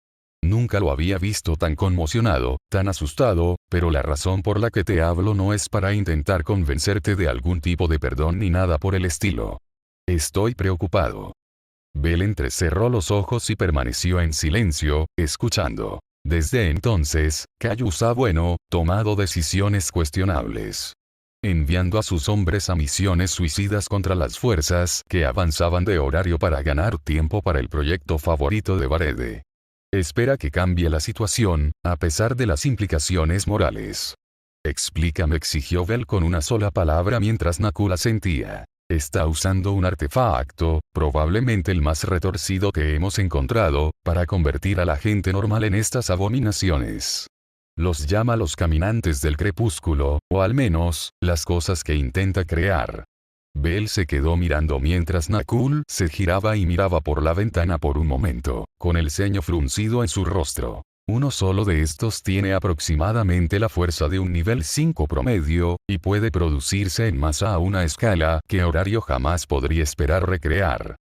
Nunca lo había visto tan conmocionado, tan asustado, pero la razón por la que te hablo no es para intentar convencerte de algún tipo de perdón ni nada por el estilo. Estoy preocupado. Belle entrecerró los ojos y permaneció en silencio, escuchando. Desde entonces, Caius ha tomado decisiones cuestionables. Enviando a sus hombres a misiones suicidas contra las fuerzas que avanzaban de horario para ganar tiempo para el proyecto favorito de Barede. Espera que cambie la situación, a pesar de las implicaciones morales. Explícame, exigió Belle con una sola palabra mientras Nakul asentía. Está usando un artefacto, probablemente el más retorcido que hemos encontrado, para convertir a la gente normal en estas abominaciones. Los llama los caminantes del crepúsculo, o al menos, las cosas que intenta crear. Bell se quedó mirando mientras Nakul se giraba y miraba por la ventana por un momento, con el ceño fruncido en su rostro. Uno solo de estos tiene aproximadamente la fuerza de un nivel 5 promedio, y puede producirse en masa a una escala que Horario jamás podría esperar recrear.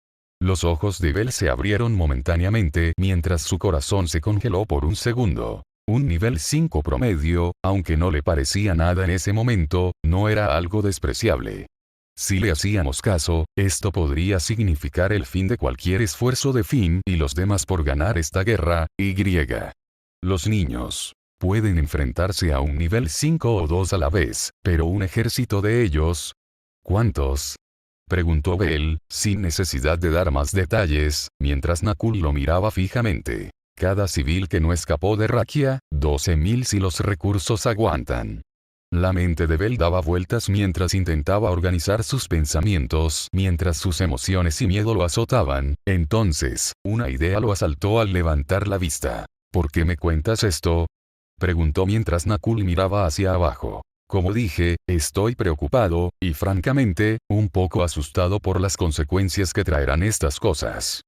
Los ojos de Bell se abrieron momentáneamente mientras su corazón se congeló por un segundo. Un nivel 5 promedio, aunque no le parecía nada en ese momento, no era algo despreciable. Si le hacíamos caso, esto podría significar el fin de cualquier esfuerzo de Finn y los demás por ganar esta guerra, y. Los niños pueden enfrentarse a un nivel 5 o 2 a la vez, pero un ejército de ellos... ¿Cuántos? Preguntó Bell, sin necesidad de dar más detalles, mientras Nakul lo miraba fijamente. Cada civil que no escapó de Rakia, 12.000 si los recursos aguantan. La mente de Bell daba vueltas mientras intentaba organizar sus pensamientos, mientras sus emociones y miedo lo azotaban. Entonces, una idea lo asaltó al levantar la vista. ¿Por qué me cuentas esto? Preguntó mientras Nakul miraba hacia abajo. Como dije, estoy preocupado, y francamente, un poco asustado por las consecuencias que traerán estas cosas.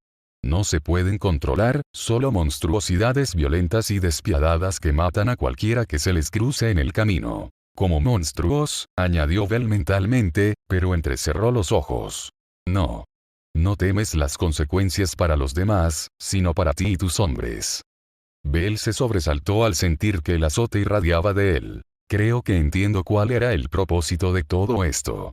No se pueden controlar, solo monstruosidades violentas y despiadadas que matan a cualquiera que se les cruce en el camino. Como monstruos, añadió Bell mentalmente, pero entrecerró los ojos. No. No temes las consecuencias para los demás, sino para ti y tus hombres. Bell se sobresaltó al sentir que el azote irradiaba de él. Creo que entiendo cuál era el propósito de todo esto.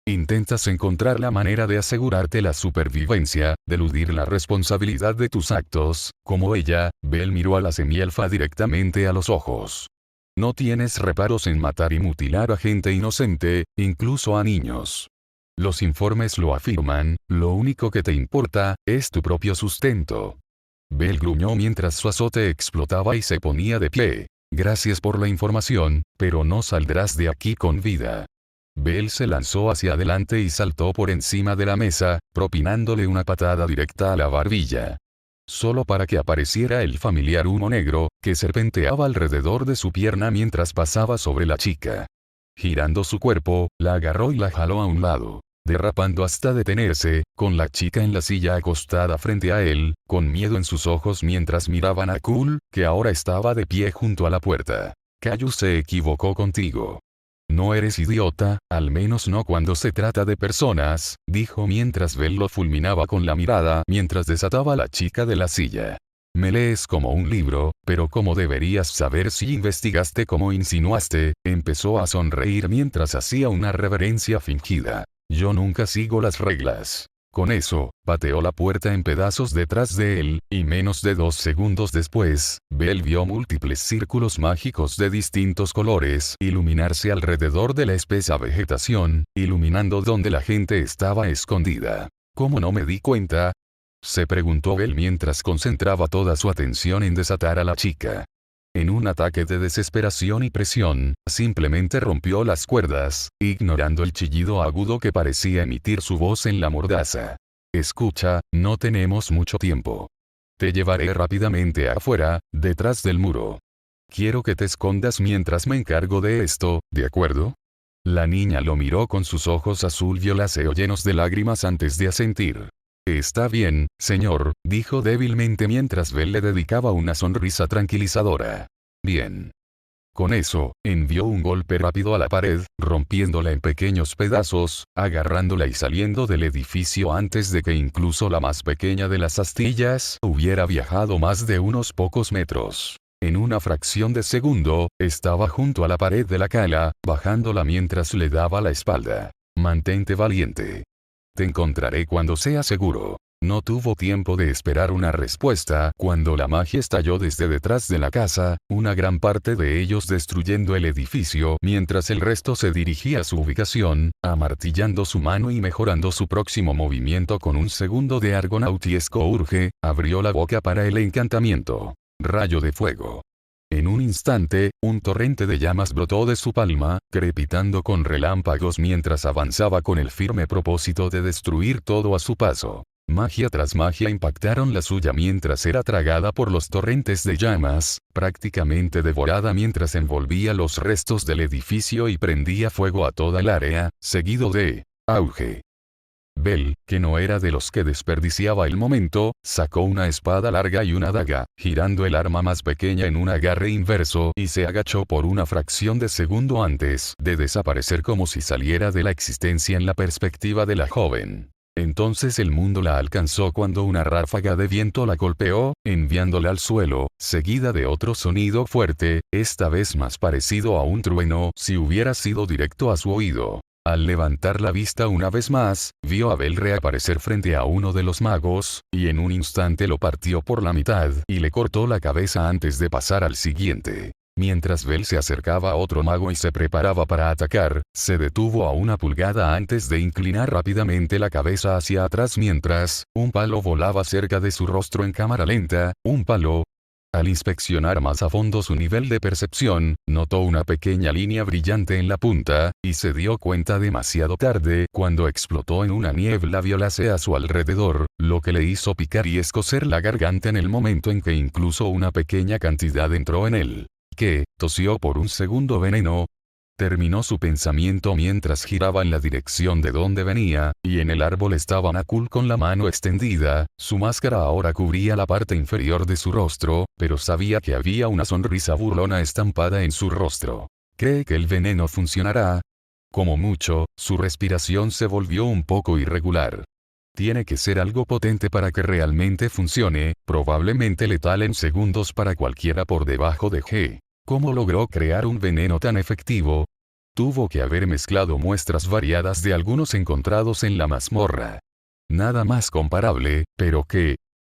Intentas encontrar la manera de asegurarte la supervivencia, de eludir la responsabilidad de tus actos, como ella. Bell miró a la semielfa directamente a los ojos. No tienes reparos en matar y mutilar a gente inocente, incluso a niños. Los informes lo afirman, lo único que te importa, es tu propio sustento. Bell gruñó mientras su azote explotaba y se ponía de pie. Gracias por la información, pero no saldrás de aquí con vida. Bell se lanzó hacia adelante y saltó por encima de la mesa, propinándole una patada directa a la barbilla. Solo para que apareciera el familiar humo negro, que serpenteaba alrededor de su pierna mientras pasaba sobre la chica. Girando su cuerpo, la agarró y la jaló a un lado. Derrapando hasta detenerse, con la chica en la silla acostada frente a él, con miedo en sus ojos mientras miraban a Nakul, que ahora estaba de pie junto a la puerta. Caillou se equivocó contigo. No eres idiota, al menos no cuando se trata de personas, dijo mientras Bell lo fulminaba con la mirada mientras desataba a la chica de la silla. Me lees como un libro, pero ¿cómo deberías saber si investigaste como insinuaste? Empezó a sonreír mientras hacía una reverencia fingida. Yo nunca sigo las reglas. Con eso, pateó la puerta en pedazos detrás de él, y menos de 2 segundos después, Bell vio múltiples círculos mágicos de distintos colores iluminarse alrededor de la espesa vegetación, iluminando donde la gente estaba escondida. ¿Cómo no me di cuenta? Se preguntó Bell mientras concentraba toda su atención en desatar a la chica. En un ataque de desesperación y presión, simplemente rompió las cuerdas, ignorando el chillido agudo que parecía emitir su voz en la mordaza. Escucha, no tenemos mucho tiempo. Te llevaré rápidamente afuera, detrás del muro. Quiero que te escondas mientras me encargo de esto, ¿de acuerdo? La niña lo miró con sus ojos azul violáceo llenos de lágrimas antes de asentir. Está bien, señor, dijo débilmente mientras Bell le dedicaba una sonrisa tranquilizadora. Bien. Con eso, envió un golpe rápido a la pared, rompiéndola en pequeños pedazos, agarrándola y saliendo del edificio antes de que incluso la más pequeña de las astillas hubiera viajado más de unos pocos metros. En una fracción de segundo, estaba junto a la pared de la cala, bajándola mientras le daba la espalda. Mantente valiente. Te encontraré cuando sea seguro. No tuvo tiempo de esperar una respuesta cuando la magia estalló desde detrás de la casa, una gran parte de ellos destruyendo el edificio mientras el resto se dirigía a su ubicación, amartillando su mano y mejorando su próximo movimiento con un segundo de argonautiesco urge, abrió la boca para el encantamiento. Rayo de fuego. En un instante, un torrente de llamas brotó de su palma, crepitando con relámpagos mientras avanzaba con el firme propósito de destruir todo a su paso. Magia tras magia impactaron la suya mientras era tragada por los torrentes de llamas, prácticamente devorada mientras envolvía los restos del edificio y prendía fuego a toda el área, seguido de auge. Bell, que no era de los que desperdiciaba el momento, sacó una espada larga y una daga, girando el arma más pequeña en un agarre inverso y se agachó por una fracción de segundo antes de desaparecer como si saliera de la existencia en la perspectiva de la joven. Entonces el mundo la alcanzó cuando una ráfaga de viento la golpeó, enviándola al suelo, seguida de otro sonido fuerte, esta vez más parecido a un trueno si hubiera sido directo a su oído. Al levantar la vista una vez más, vio a Bell reaparecer frente a uno de los magos, y en un instante lo partió por la mitad y le cortó la cabeza antes de pasar al siguiente. Mientras Bell se acercaba a otro mago y se preparaba para atacar, se detuvo a una pulgada antes de inclinar rápidamente la cabeza hacia atrás mientras un palo volaba cerca de su rostro en cámara lenta, un palo. Al inspeccionar más a fondo su nivel de percepción, notó una pequeña línea brillante en la punta, y se dio cuenta demasiado tarde cuando explotó en una niebla violácea a su alrededor, lo que le hizo picar y escocer la garganta en el momento en que incluso una pequeña cantidad entró en él. ¿Qué? Tosió por un segundo veneno. Terminó su pensamiento mientras giraba en la dirección de donde venía, y en el árbol estaba Nakul con la mano extendida, su máscara ahora cubría la parte inferior de su rostro, pero sabía que había una sonrisa burlona estampada en su rostro. ¿Cree que el veneno funcionará? Como mucho, su respiración se volvió un poco irregular. Tiene que ser algo potente para que realmente funcione, probablemente letal en segundos para cualquiera por debajo de G. ¿Cómo logró crear un veneno tan efectivo? Tuvo que haber mezclado muestras variadas de algunos encontrados en la mazmorra. Nada más comparable, pero que,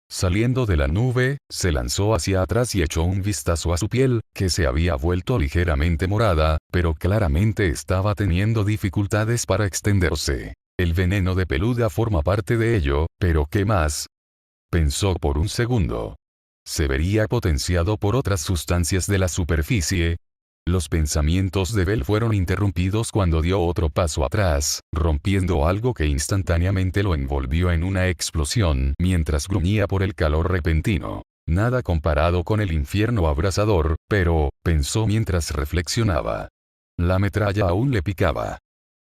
saliendo de la nube, se lanzó hacia atrás y echó un vistazo a su piel, que se había vuelto ligeramente morada, pero claramente estaba teniendo dificultades para extenderse. El veneno de peluda forma parte de ello, pero ¿qué más? Pensó por un segundo. ¿Se vería potenciado por otras sustancias de la superficie? Los pensamientos de Bell fueron interrumpidos cuando dio otro paso atrás, rompiendo algo que instantáneamente lo envolvió en una explosión mientras gruñía por el calor repentino. Nada comparado con el infierno abrasador, pero, pensó mientras reflexionaba. La metralla aún le picaba.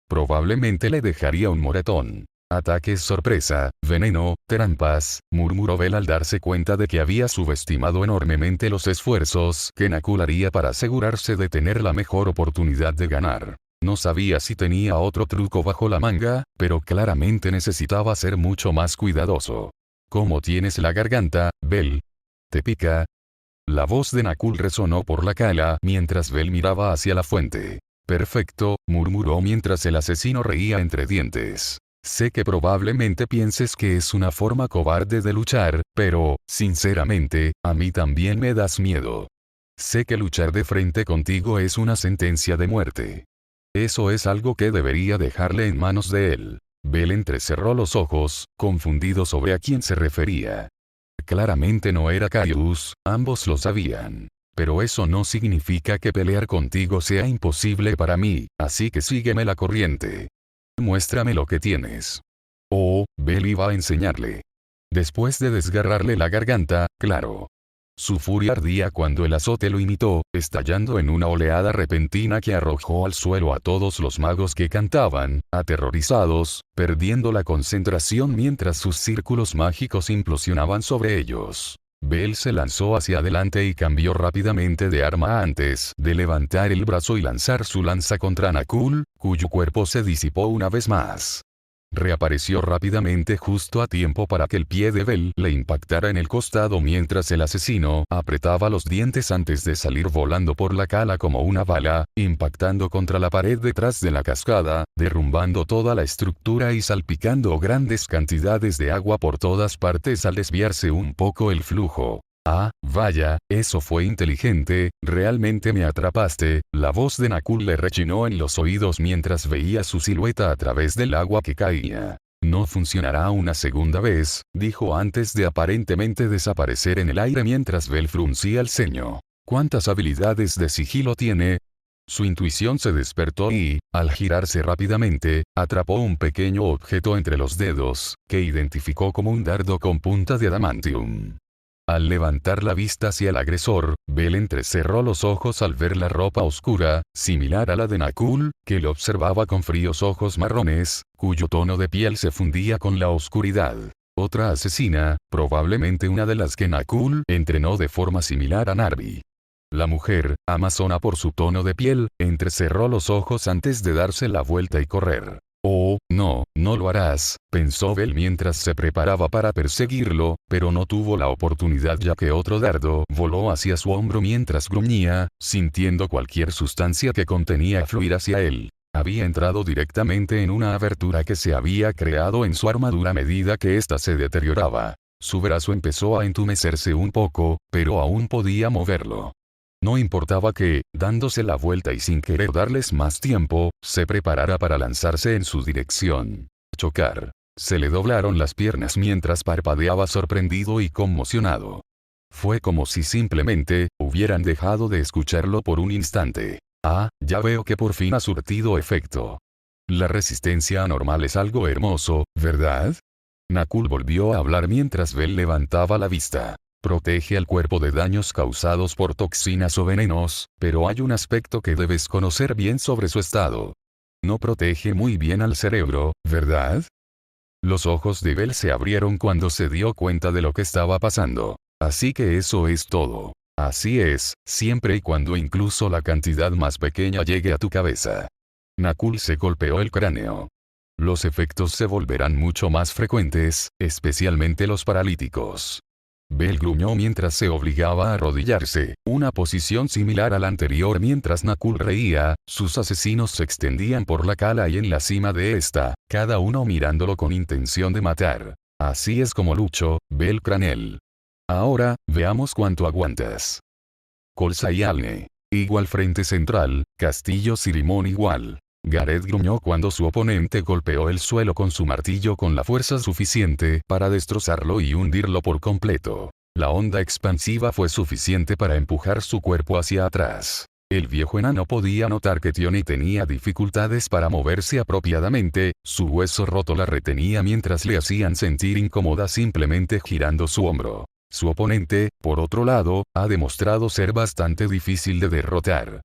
Probablemente le dejaría un moretón. Ataques sorpresa, veneno, trampas, murmuró Bell al darse cuenta de que había subestimado enormemente los esfuerzos que Nakul haría para asegurarse de tener la mejor oportunidad de ganar. No sabía si tenía otro truco bajo la manga, pero claramente necesitaba ser mucho más cuidadoso. ¿Cómo tienes la garganta, Bell? ¿Te pica? La voz de Nakul resonó por la cala mientras Bell miraba hacia la fuente. Perfecto, murmuró mientras el asesino reía entre dientes. Sé que probablemente pienses que es una forma cobarde de luchar, pero, sinceramente, a mí también me das miedo. Sé que luchar de frente contigo es una sentencia de muerte. Eso es algo que debería dejarle en manos de él. Bell entrecerró los ojos, confundido sobre a quién se refería. Claramente no era Caius, ambos lo sabían. Pero eso no significa que pelear contigo sea imposible para mí, así que sígueme la corriente. Muéstrame lo que tienes. Oh, Bell iba a enseñarle. Después de desgarrarle la garganta, claro. Su furia ardía cuando el azote lo imitó, estallando en una oleada repentina que arrojó al suelo a todos los magos que cantaban, aterrorizados, perdiendo la concentración mientras sus círculos mágicos implosionaban sobre ellos. Bell se lanzó hacia adelante y cambió rápidamente de arma antes de levantar el brazo y lanzar su lanza contra Nakul, cuyo cuerpo se disipó una vez más. Reapareció rápidamente justo a tiempo para que el pie de Bell le impactara en el costado mientras el asesino apretaba los dientes antes de salir volando por la cala como una bala, impactando contra la pared detrás de la cascada, derrumbando toda la estructura y salpicando grandes cantidades de agua por todas partes al desviarse un poco el flujo. Ah, vaya, eso fue inteligente, realmente me atrapaste. La voz de Nakul le rechinó en los oídos mientras veía su silueta a través del agua que caía. No funcionará una segunda vez, dijo antes de aparentemente desaparecer en el aire mientras Bell fruncía el ceño. ¿Cuántas habilidades de sigilo tiene? Su intuición se despertó y, al girarse rápidamente, atrapó un pequeño objeto entre los dedos, que identificó como un dardo con punta de adamantium. Al levantar la vista hacia el agresor, Bell entrecerró los ojos al ver la ropa oscura, similar a la de Nakul, que lo observaba con fríos ojos marrones, cuyo tono de piel se fundía con la oscuridad. Otra asesina, probablemente una de las que Nakul entrenó de forma similar a Narvi. La mujer, amazona por su tono de piel, entrecerró los ojos antes de darse la vuelta y correr. Oh, no, no lo harás, pensó Bell mientras se preparaba para perseguirlo, pero no tuvo la oportunidad ya que otro dardo voló hacia su hombro mientras gruñía, sintiendo cualquier sustancia que contenía fluir hacia él. Había entrado directamente en una abertura que se había creado en su armadura a medida que ésta se deterioraba. Su brazo empezó a entumecerse un poco, pero aún podía moverlo. No importaba que, dándose la vuelta y sin querer darles más tiempo, se preparara para lanzarse en su dirección. Chocar. Se le doblaron las piernas mientras parpadeaba sorprendido y conmocionado. Fue como si simplemente, hubieran dejado de escucharlo por un instante. Ah, ya veo que por fin ha surtido efecto. La resistencia anormal es algo hermoso, ¿verdad? Nakul volvió a hablar mientras Bell levantaba la vista. Protege al cuerpo de daños causados por toxinas o venenos, pero hay un aspecto que debes conocer bien sobre su estado. No protege muy bien al cerebro, ¿verdad? Los ojos de Bell se abrieron cuando se dio cuenta de lo que estaba pasando. Así que eso es todo. Así es, siempre y cuando incluso la cantidad más pequeña llegue a tu cabeza. Nakul se golpeó el cráneo. Los efectos se volverán mucho más frecuentes, especialmente los paralíticos. Bell gruñó mientras se obligaba a arrodillarse, una posición similar a la anterior mientras Nakul reía, sus asesinos se extendían por la cala y en la cima de esta, cada uno mirándolo con intención de matar. Así es como lucho, Bell Cranel. Ahora, veamos cuánto aguantas. Colza y Alne. Igual frente central, Castillos y Limón igual. Gareth gruñó cuando su oponente golpeó el suelo con su martillo con la fuerza suficiente para destrozarlo y hundirlo por completo. La onda expansiva fue suficiente para empujar su cuerpo hacia atrás. El viejo enano podía notar que Tioni tenía dificultades para moverse apropiadamente, su hueso roto la retenía mientras le hacían sentir incómoda simplemente girando su hombro. Su oponente, por otro lado, ha demostrado ser bastante difícil de derrotar.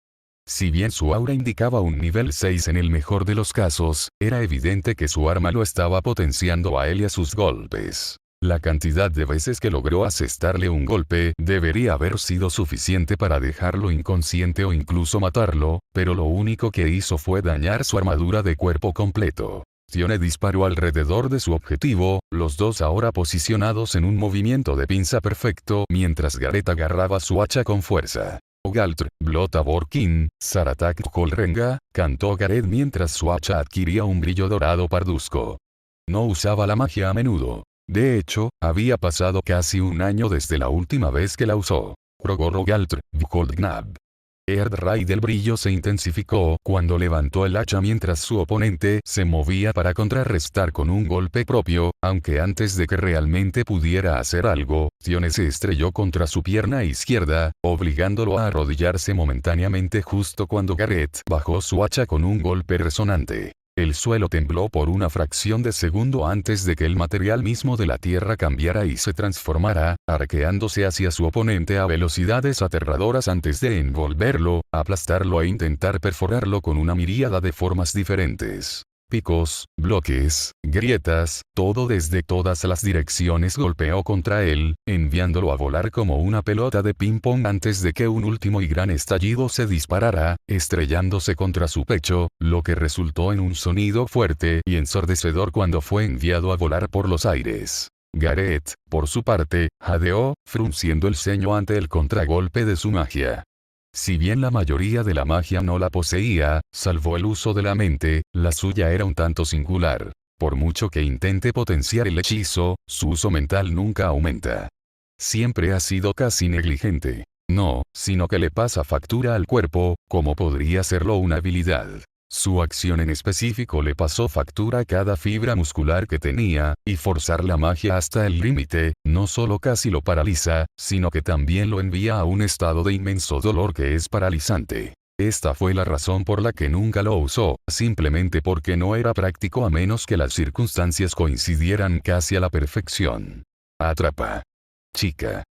Si bien su aura indicaba un nivel 6 en el mejor de los casos, era evidente que su arma lo estaba potenciando a él y a sus golpes. La cantidad de veces que logró asestarle un golpe debería haber sido suficiente para dejarlo inconsciente o incluso matarlo, pero lo único que hizo fue dañar su armadura de cuerpo completo. Tione disparó alrededor de su objetivo, los dos ahora posicionados en un movimiento de pinza perfecto mientras Gareth agarraba su hacha con fuerza. Galtr, Blota Borkin, Saratak Kolrenga, cantó Gareth mientras su hacha adquiría un brillo dorado parduzco. No usaba la magia a menudo. De hecho, había pasado casi un año desde la última vez que la usó. Krogor Galtr, Vkoldgnab. Erdrai del brillo se intensificó cuando levantó el hacha mientras su oponente se movía para contrarrestar con un golpe propio, aunque antes de que realmente pudiera hacer algo, Tione se estrelló contra su pierna izquierda, obligándolo a arrodillarse momentáneamente justo cuando Gareth bajó su hacha con un golpe resonante. El suelo tembló por una fracción de segundo antes de que el material mismo de la tierra cambiara y se transformara, arqueándose hacia su oponente a velocidades aterradoras antes de envolverlo, aplastarlo e intentar perforarlo con una miríada de formas diferentes. Picos, bloques, grietas, todo desde todas las direcciones golpeó contra él, enviándolo a volar como una pelota de ping-pong antes de que un último y gran estallido se disparara, estrellándose contra su pecho, lo que resultó en un sonido fuerte y ensordecedor cuando fue enviado a volar por los aires. Gareth, por su parte, jadeó, frunciendo el ceño ante el contragolpe de su magia. Si bien la mayoría de la magia no la poseía, salvo el uso de la mente, la suya era un tanto singular. Por mucho que intente potenciar el hechizo, su uso mental nunca aumenta. Siempre ha sido casi negligente. No, sino que le pasa factura al cuerpo, como podría serlo una habilidad. Su acción en específico le pasó factura a cada fibra muscular que tenía, y forzar la magia hasta el límite, no solo casi lo paraliza, sino que también lo envía a un estado de inmenso dolor que es paralizante. Esta fue la razón por la que nunca lo usó, simplemente porque no era práctico a menos que las circunstancias coincidieran casi a la perfección. Atrapa. Chica.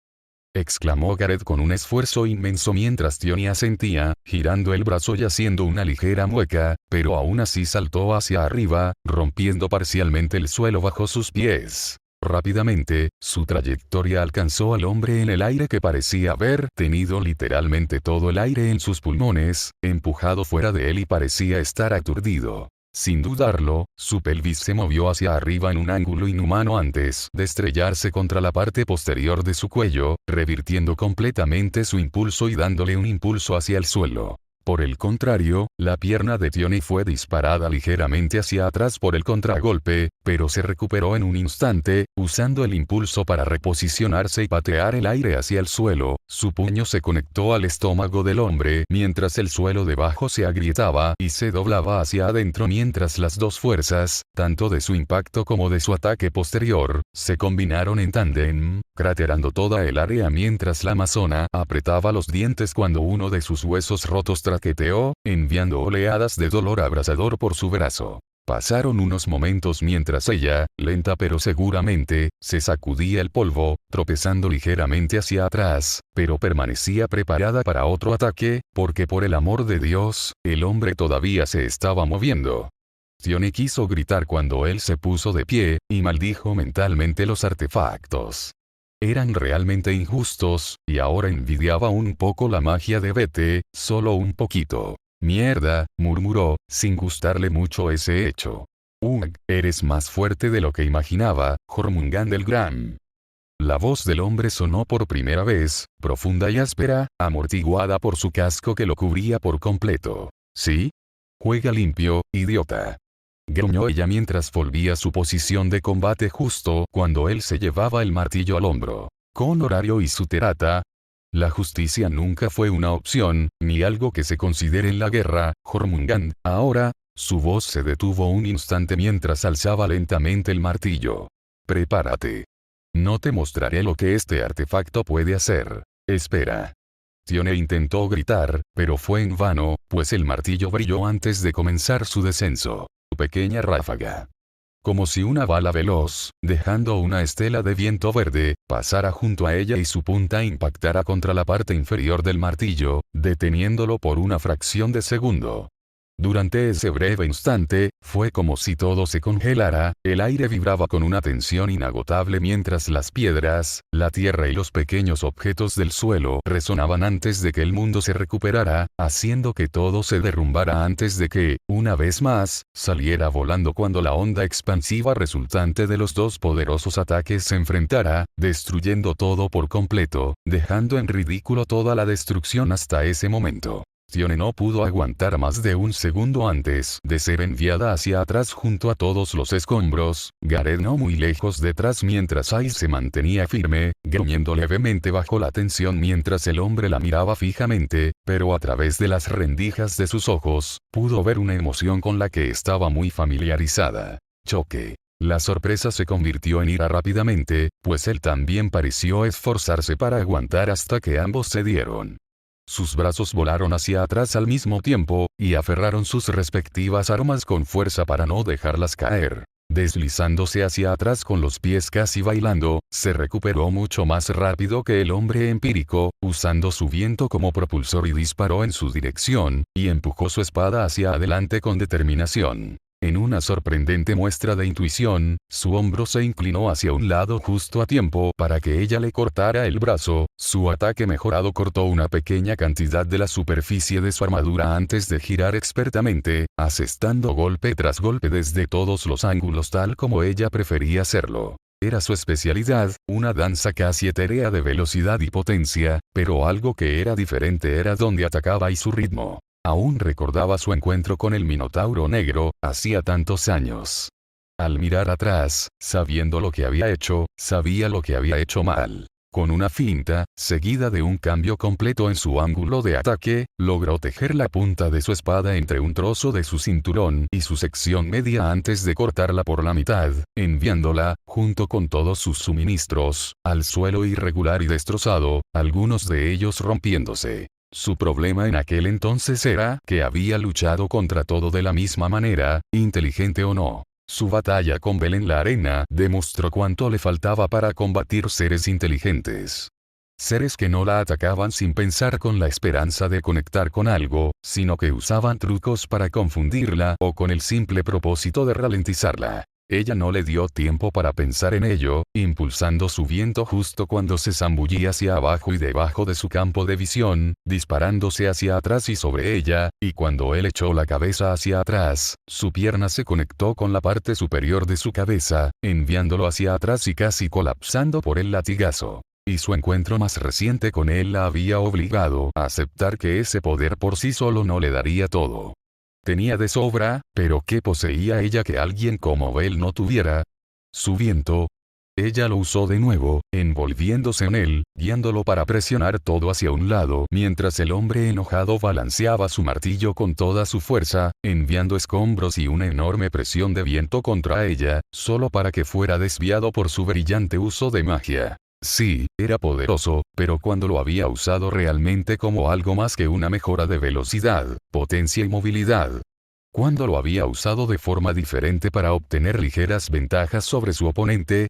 Exclamó Gareth con un esfuerzo inmenso mientras Tionia asentía, girando el brazo y haciendo una ligera mueca, pero aún así saltó hacia arriba, rompiendo parcialmente el suelo bajo sus pies. Rápidamente, su trayectoria alcanzó al hombre en el aire que parecía haber tenido literalmente todo el aire en sus pulmones, empujado fuera de él y parecía estar aturdido. Sin dudarlo, su pelvis se movió hacia arriba en un ángulo inhumano antes de estrellarse contra la parte posterior de su cuello, revirtiendo completamente su impulso y dándole un impulso hacia el suelo. Por el contrario, la pierna de Tionia fue disparada ligeramente hacia atrás por el contragolpe, pero se recuperó en un instante, usando el impulso para reposicionarse y patear el aire hacia el suelo. Su puño se conectó al estómago del hombre mientras el suelo debajo se agrietaba y se doblaba hacia adentro mientras las dos fuerzas, tanto de su impacto como de su ataque posterior, se combinaron en tándem, craterando toda el área mientras la amazona apretaba los dientes cuando uno de sus huesos rotos traqueteó, enviando oleadas de dolor abrasador por su brazo. Pasaron unos momentos mientras ella, lenta pero seguramente, se sacudía el polvo, tropezando ligeramente hacia atrás, pero permanecía preparada para otro ataque, porque por el amor de Dios, el hombre todavía se estaba moviendo. Tionia quiso gritar cuando él se puso de pie, y maldijo mentalmente los artefactos. Eran realmente injustos, y ahora envidiaba un poco la magia de Vete, solo un poquito. Mierda, murmuró, sin gustarle mucho ese hecho. Eres más fuerte de lo que imaginaba, Jormungand el Gran. La voz del hombre sonó por primera vez, profunda y áspera, amortiguada por su casco que lo cubría por completo. ¿Sí? Juega limpio, idiota. Gruñó ella mientras volvía a su posición de combate justo cuando él se llevaba el martillo al hombro. Con Horario y su terata. La justicia nunca fue una opción, ni algo que se considere en la guerra, Jormungand. Ahora, su voz se detuvo un instante mientras alzaba lentamente el martillo. Prepárate. No te mostraré lo que este artefacto puede hacer. Espera. Tionia intentó gritar, pero fue en vano, pues el martillo brilló antes de comenzar su descenso. Pequeña ráfaga. Como si una bala veloz, dejando una estela de viento verde, pasara junto a ella y su punta impactara contra la parte inferior del martillo, deteniéndolo por una fracción de segundo. Durante ese breve instante, fue como si todo se congelara, el aire vibraba con una tensión inagotable mientras las piedras, la tierra y los pequeños objetos del suelo resonaban antes de que el mundo se recuperara, haciendo que todo se derrumbara antes de que, una vez más, saliera volando cuando la onda expansiva resultante de los dos poderosos ataques se enfrentara, destruyendo todo por completo, dejando en ridículo toda la destrucción hasta ese momento. Tionia no pudo aguantar más de un segundo antes de ser enviada hacia atrás junto a todos los escombros, Gareth no muy lejos detrás mientras Ice se mantenía firme, gruñendo levemente bajo la tensión mientras el hombre la miraba fijamente, pero a través de las rendijas de sus ojos, pudo ver una emoción con la que estaba muy familiarizada. Choque. La sorpresa se convirtió en ira rápidamente, pues él también pareció esforzarse para aguantar hasta que ambos cedieron. Sus brazos volaron hacia atrás al mismo tiempo, y aferraron sus respectivas armas con fuerza para no dejarlas caer. Deslizándose hacia atrás con los pies casi bailando, se recuperó mucho más rápido que el hombre empírico, usando su viento como propulsor y disparó en su dirección, y empujó su espada hacia adelante con determinación. En una sorprendente muestra de intuición, su hombro se inclinó hacia un lado justo a tiempo para que ella le cortara el brazo. Su ataque mejorado cortó una pequeña cantidad de la superficie de su armadura antes de girar expertamente, asestando golpe tras golpe desde todos los ángulos tal como ella prefería hacerlo. Era su especialidad, una danza casi etérea de velocidad y potencia, pero algo que era diferente era dónde atacaba y su ritmo. Aún recordaba su encuentro con el Minotauro Negro, hacía tantos años. Al mirar atrás, sabiendo lo que había hecho, sabía lo que había hecho mal. Con una finta, seguida de un cambio completo en su ángulo de ataque, logró tejer la punta de su espada entre un trozo de su cinturón y su sección media antes de cortarla por la mitad, enviándola, junto con todos sus suministros, al suelo irregular y destrozado, algunos de ellos rompiéndose. Su problema en aquel entonces era que había luchado contra todo de la misma manera, inteligente o no. Su batalla con Bel en la arena demostró cuánto le faltaba para combatir seres inteligentes. Seres que no la atacaban sin pensar con la esperanza de conectar con algo, sino que usaban trucos para confundirla o con el simple propósito de ralentizarla. Ella no le dio tiempo para pensar en ello, impulsando su viento justo cuando se zambullía hacia abajo y debajo de su campo de visión, disparándose hacia atrás y sobre ella, y cuando él echó la cabeza hacia atrás, su pierna se conectó con la parte superior de su cabeza, enviándolo hacia atrás y casi colapsando por el latigazo. Y su encuentro más reciente con él la había obligado a aceptar que ese poder por sí solo no le daría todo. Tenía de sobra, pero ¿qué poseía ella que alguien como Bel no tuviera? Su viento. Ella lo usó de nuevo, envolviéndose en él, guiándolo para presionar todo hacia un lado mientras el hombre enojado balanceaba su martillo con toda su fuerza, enviando escombros y una enorme presión de viento contra ella, solo para que fuera desviado por su brillante uso de magia. Sí, era poderoso, pero cuando lo había usado realmente como algo más que una mejora de velocidad, potencia y movilidad. Cuando lo había usado de forma diferente para obtener ligeras ventajas sobre su oponente,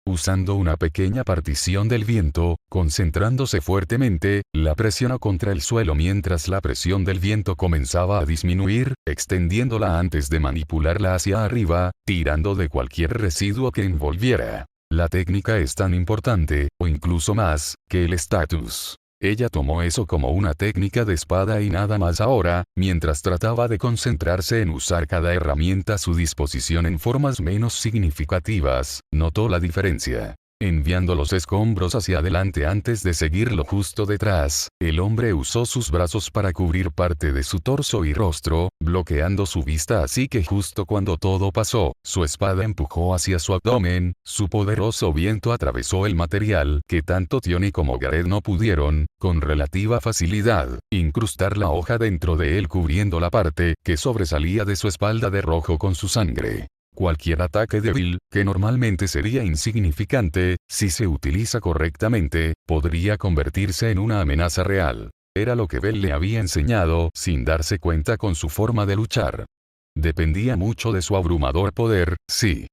usando una pequeña partición del viento, concentrándose fuertemente, la presionó contra el suelo mientras la presión del viento comenzaba a disminuir, extendiéndola antes de manipularla hacia arriba, tirando de cualquier residuo que envolviera. La técnica es tan importante, o incluso más, que el estatus. Ella tomó eso como una técnica de espada y nada más ahora, mientras trataba de concentrarse en usar cada herramienta a su disposición en formas menos significativas, notó la diferencia. Enviando los escombros hacia adelante antes de seguirlo justo detrás, el hombre usó sus brazos para cubrir parte de su torso y rostro, bloqueando su vista así que justo cuando todo pasó, su espada empujó hacia su abdomen, su poderoso viento atravesó el material que tanto Tioni como Gareth no pudieron, con relativa facilidad, incrustar la hoja dentro de él cubriendo la parte que sobresalía de su espalda de rojo con su sangre. Cualquier ataque débil, que normalmente sería insignificante, si se utiliza correctamente, podría convertirse en una amenaza real. Era lo que Bel le había enseñado sin darse cuenta con su forma de luchar. Dependía mucho de su abrumador poder, sí.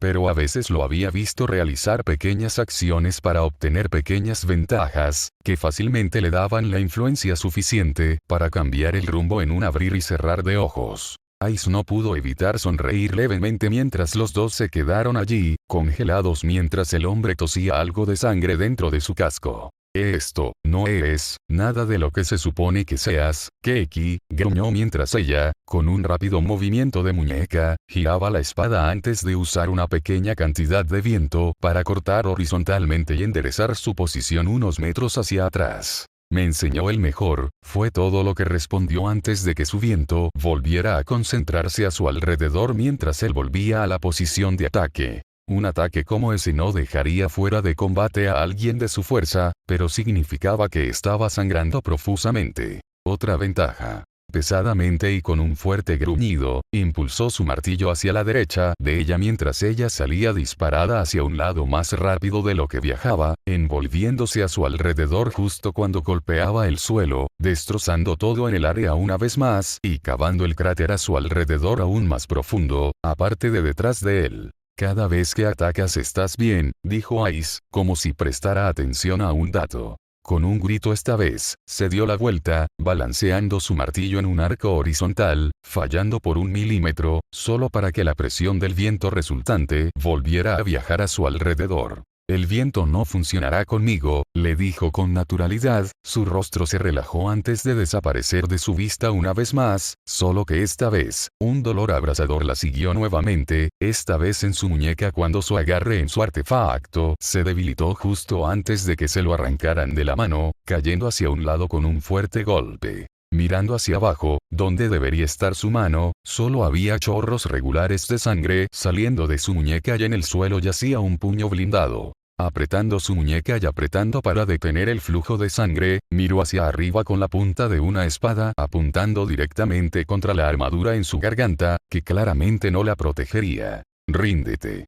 Pero a veces lo había visto realizar pequeñas acciones para obtener pequeñas ventajas, que fácilmente le daban la influencia suficiente para cambiar el rumbo en un abrir y cerrar de ojos. Ice no pudo evitar sonreír levemente mientras los dos se quedaron allí, congelados mientras el hombre tosía algo de sangre dentro de su casco. Esto, no eres, nada de lo que se supone que seas, Keiki, gruñó mientras ella, con un rápido movimiento de muñeca, giraba la espada antes de usar una pequeña cantidad de viento para cortar horizontalmente y enderezar su posición unos metros hacia atrás. Me enseñó el mejor, fue todo lo que respondió antes de que su viento volviera a concentrarse a su alrededor mientras él volvía a la posición de ataque. Un ataque como ese no dejaría fuera de combate a alguien de su fuerza, pero significaba que estaba sangrando profusamente. Otra ventaja. Pesadamente y con un fuerte gruñido, impulsó su martillo hacia la derecha de ella mientras ella salía disparada hacia un lado más rápido de lo que viajaba, envolviéndose a su alrededor justo cuando golpeaba el suelo, destrozando todo en el área una vez más y cavando el cráter a su alrededor aún más profundo, aparte de detrás de él. Cada vez que atacas estás bien, dijo Ice, como si prestara atención a un dato. Con un grito esta vez, se dio la vuelta, balanceando su martillo en un arco horizontal, fallando por 1 milímetro, solo para que la presión del viento resultante volviera a viajar a su alrededor. El viento no funcionará conmigo, le dijo con naturalidad, su rostro se relajó antes de desaparecer de su vista una vez más, solo que esta vez, un dolor abrasador la siguió nuevamente, esta vez en su muñeca cuando su agarre en su artefacto se debilitó justo antes de que se lo arrancaran de la mano, cayendo hacia un lado con un fuerte golpe. Mirando hacia abajo, donde debería estar su mano, solo había chorros regulares de sangre saliendo de su muñeca y en el suelo yacía un puño blindado. Apretando su muñeca y apretando para detener el flujo de sangre, miró hacia arriba con la punta de una espada apuntando directamente contra la armadura en su garganta, que claramente no la protegería. «Ríndete».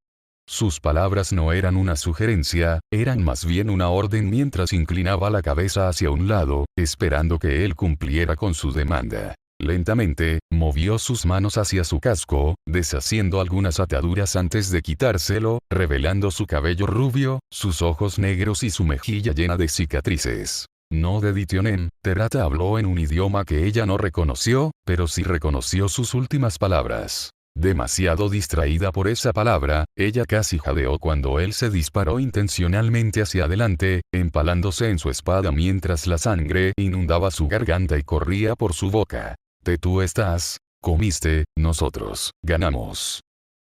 Sus palabras no eran una sugerencia, eran más bien una orden mientras inclinaba la cabeza hacia un lado, esperando que él cumpliera con su demanda. Lentamente, movió sus manos hacia su casco, deshaciendo algunas ataduras antes de quitárselo, revelando su cabello rubio, sus ojos negros y su mejilla llena de cicatrices. No de Ditionen, Terata habló en un idioma que ella no reconoció, pero sí reconoció sus últimas palabras. Demasiado distraída por esa palabra, ella casi jadeó cuando él se disparó intencionalmente hacia adelante, empalándose en su espada mientras la sangre inundaba su garganta y corría por su boca. Tú estás, comiste, nosotros, ganamos.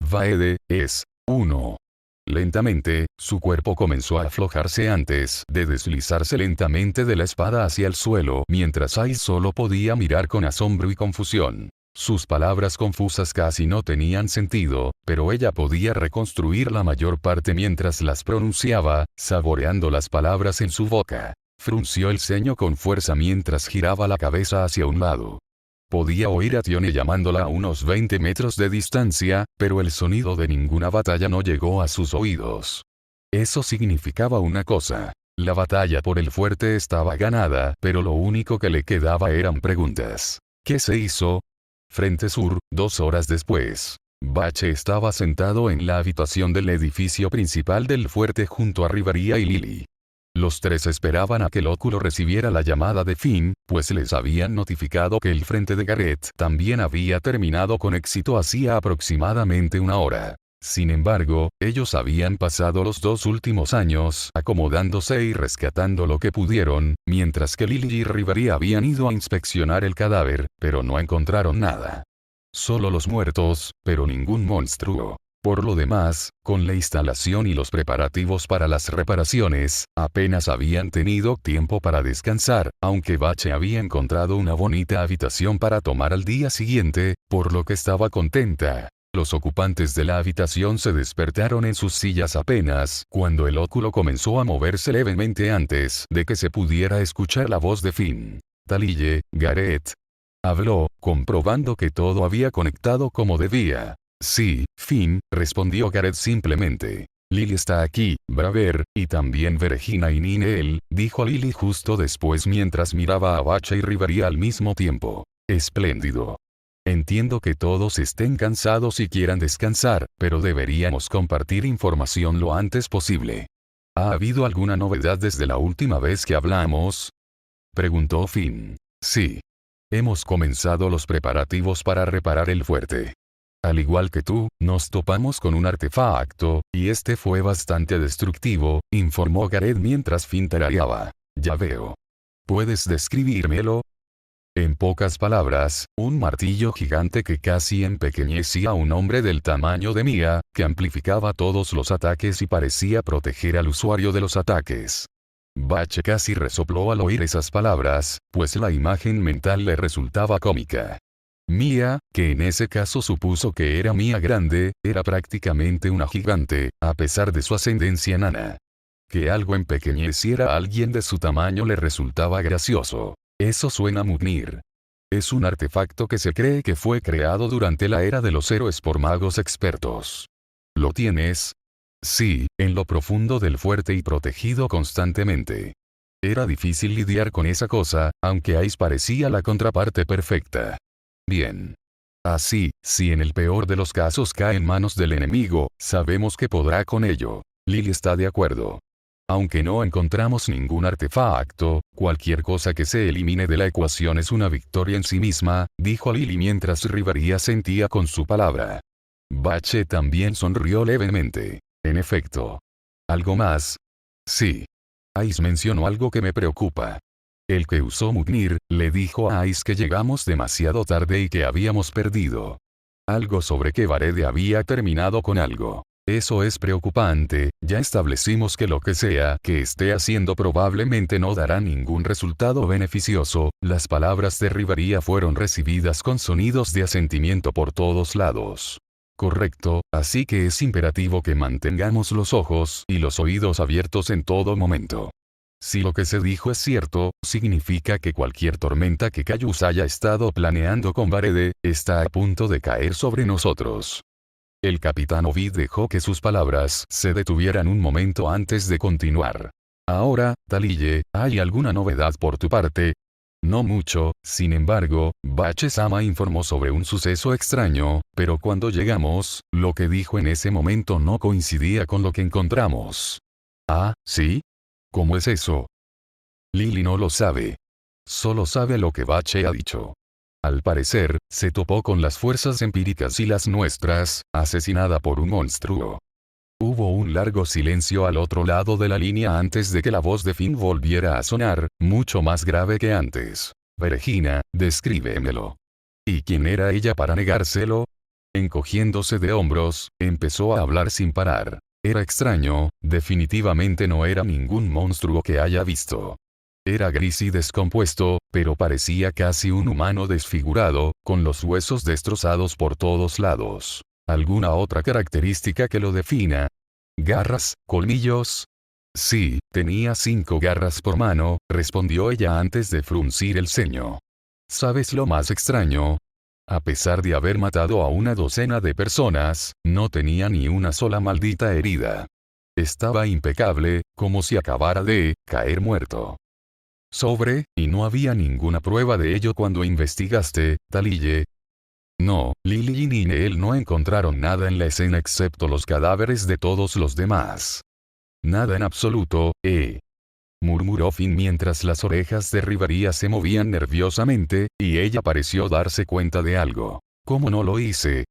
Vaede, es, 1. Lentamente, su cuerpo comenzó a aflojarse antes de deslizarse lentamente de la espada hacia el suelo mientras Ice solo podía mirar con asombro y confusión. Sus palabras confusas casi no tenían sentido, pero ella podía reconstruir la mayor parte mientras las pronunciaba, saboreando las palabras en su boca. Frunció el ceño con fuerza mientras giraba la cabeza hacia un lado. Podía oír a Tione llamándola a unos 20 metros de distancia, pero el sonido de ninguna batalla no llegó a sus oídos. Eso significaba una cosa. La batalla por el fuerte estaba ganada, pero lo único que le quedaba eran preguntas. ¿Qué se hizo? Frente sur, 2 horas después. Bache estaba sentado en la habitación del edificio principal del fuerte junto a Rivaría y Lily. Los tres esperaban a que el óculo recibiera la llamada de Finn, pues les habían notificado que el frente de Garrett también había terminado con éxito hacía aproximadamente 1 hora. Sin embargo, ellos habían pasado los 2 últimos años acomodándose y rescatando lo que pudieron, mientras que Lily y Rivaría habían ido a inspeccionar el cadáver, pero no encontraron nada. Solo los muertos, pero ningún monstruo. Por lo demás, con la instalación y los preparativos para las reparaciones, apenas habían tenido tiempo para descansar, aunque Bache había encontrado una bonita habitación para tomar al día siguiente, por lo que estaba contenta. Los ocupantes de la habitación se despertaron en sus sillas apenas cuando el óculo comenzó a moverse levemente antes de que se pudiera escuchar la voz de Finn. «Talille, Garrett». Habló, comprobando que todo había conectado como debía. «Sí, Finn», respondió Garrett simplemente. «Lily está aquí, Braver, y también Vergina y Nineel», dijo Lily justo después mientras miraba a Bache y Rivaría al mismo tiempo. «Espléndido. Entiendo que todos estén cansados y quieran descansar, pero deberíamos compartir información lo antes posible». «¿Ha habido alguna novedad desde la última vez que hablamos?», preguntó Finn. «Sí. Hemos comenzado los preparativos para reparar el fuerte. Al igual que tú, nos topamos con un artefacto, y este fue bastante destructivo», informó Garrett mientras Finn tarareaba. «Ya veo. ¿Puedes describírmelo?». En pocas palabras, un martillo gigante que casi empequeñecía a un hombre del tamaño de Mia, que amplificaba todos los ataques y parecía proteger al usuario de los ataques. Bache casi resopló al oír esas palabras, pues la imagen mental le resultaba cómica. Mia, que en ese caso supuso que era Mia grande, era prácticamente una gigante, a pesar de su ascendencia enana. Que algo empequeñeciera a alguien de su tamaño le resultaba gracioso. Eso suena a Mughnir. Es un artefacto que se cree que fue creado durante la era de los héroes por magos expertos. ¿Lo tienes? Sí, en lo profundo del fuerte y protegido constantemente. Era difícil lidiar con esa cosa, aunque Ice parecía la contraparte perfecta. Bien. Así, si en el peor de los casos cae en manos del enemigo, sabemos que podrá con ello. Lily está de acuerdo. Aunque no encontramos ningún artefacto, cualquier cosa que se elimine de la ecuación es una victoria en sí misma, dijo Lily mientras Rivaría sentía con su palabra. Bache también sonrió levemente. En efecto. ¿Algo más? Sí. Ice mencionó algo que me preocupa. El que usó Mughnir, le dijo a Ice que llegamos demasiado tarde y que habíamos perdido. Algo sobre que Varede había terminado con algo. Eso es preocupante, ya establecimos que lo que sea que esté haciendo probablemente no dará ningún resultado beneficioso. Las palabras de Rivaría fueron recibidas con sonidos de asentimiento por todos lados. Correcto, así que es imperativo que mantengamos los ojos y los oídos abiertos en todo momento. Si lo que se dijo es cierto, significa que cualquier tormenta que Cayus haya estado planeando con Varede, está a punto de caer sobre nosotros. El capitán Ovid dejó que sus palabras se detuvieran un momento antes de continuar. Ahora, Talille, ¿hay alguna novedad por tu parte? No mucho, sin embargo, Bache-sama informó sobre un suceso extraño, pero cuando llegamos, lo que dijo en ese momento no coincidía con lo que encontramos. Ah, ¿sí? ¿Cómo es eso? Lily no lo sabe. Solo sabe lo que Bache ha dicho. Al parecer, se topó con las fuerzas empíricas y las nuestras, asesinada por un monstruo. Hubo un largo silencio al otro lado de la línea antes de que la voz de Finn volviera a sonar, mucho más grave que antes. Regina, descríbemelo. ¿Y quién era ella para negárselo? Encogiéndose de hombros, empezó a hablar sin parar. Era extraño, definitivamente no era ningún monstruo que haya visto. Era gris y descompuesto, pero parecía casi un humano desfigurado, con los huesos destrozados por todos lados. ¿Alguna otra característica que lo defina? ¿Garras, colmillos? Sí, tenía 5 garras por mano, respondió ella antes de fruncir el ceño. ¿Sabes lo más extraño? A pesar de haber matado a una docena de personas, no tenía ni una sola maldita herida. Estaba impecable, como si acabara de caer muerto. Y no había ninguna prueba de ello cuando investigaste, Talille. No, Lily ni él no encontraron nada en la escena excepto los cadáveres de todos los demás. Nada en absoluto, murmuró Finn mientras las orejas de Rivaría se movían nerviosamente, y ella pareció darse cuenta de algo. ¿Cómo no lo hice?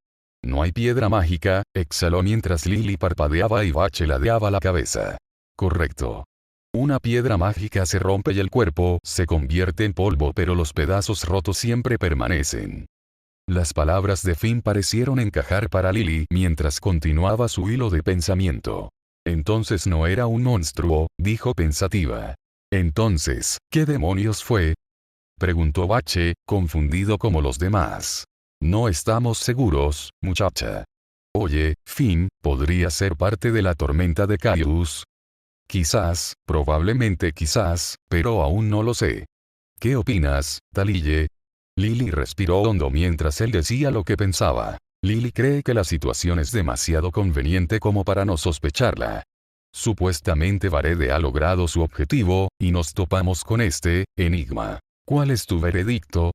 No hay piedra mágica, exhaló mientras Lily parpadeaba y Bache ladeaba la cabeza. Correcto. Una piedra mágica se rompe y el cuerpo se convierte en polvo, pero los pedazos rotos siempre permanecen. Las palabras de Finn parecieron encajar para Lily mientras continuaba su hilo de pensamiento. Entonces no era un monstruo, dijo pensativa. Entonces, ¿qué demonios fue? Preguntó Bache, confundido como los demás. No estamos seguros, muchacha. Oye, Finn, ¿podría ser parte de la tormenta de Cayus? Quizás, probablemente quizás, pero aún no lo sé. ¿Qué opinas, Talille? Lily respiró hondo mientras él decía lo que pensaba. Lily cree que la situación es demasiado conveniente como para no sospecharla. Supuestamente Varede ha logrado su objetivo, y nos topamos con este enigma. ¿Cuál es tu veredicto?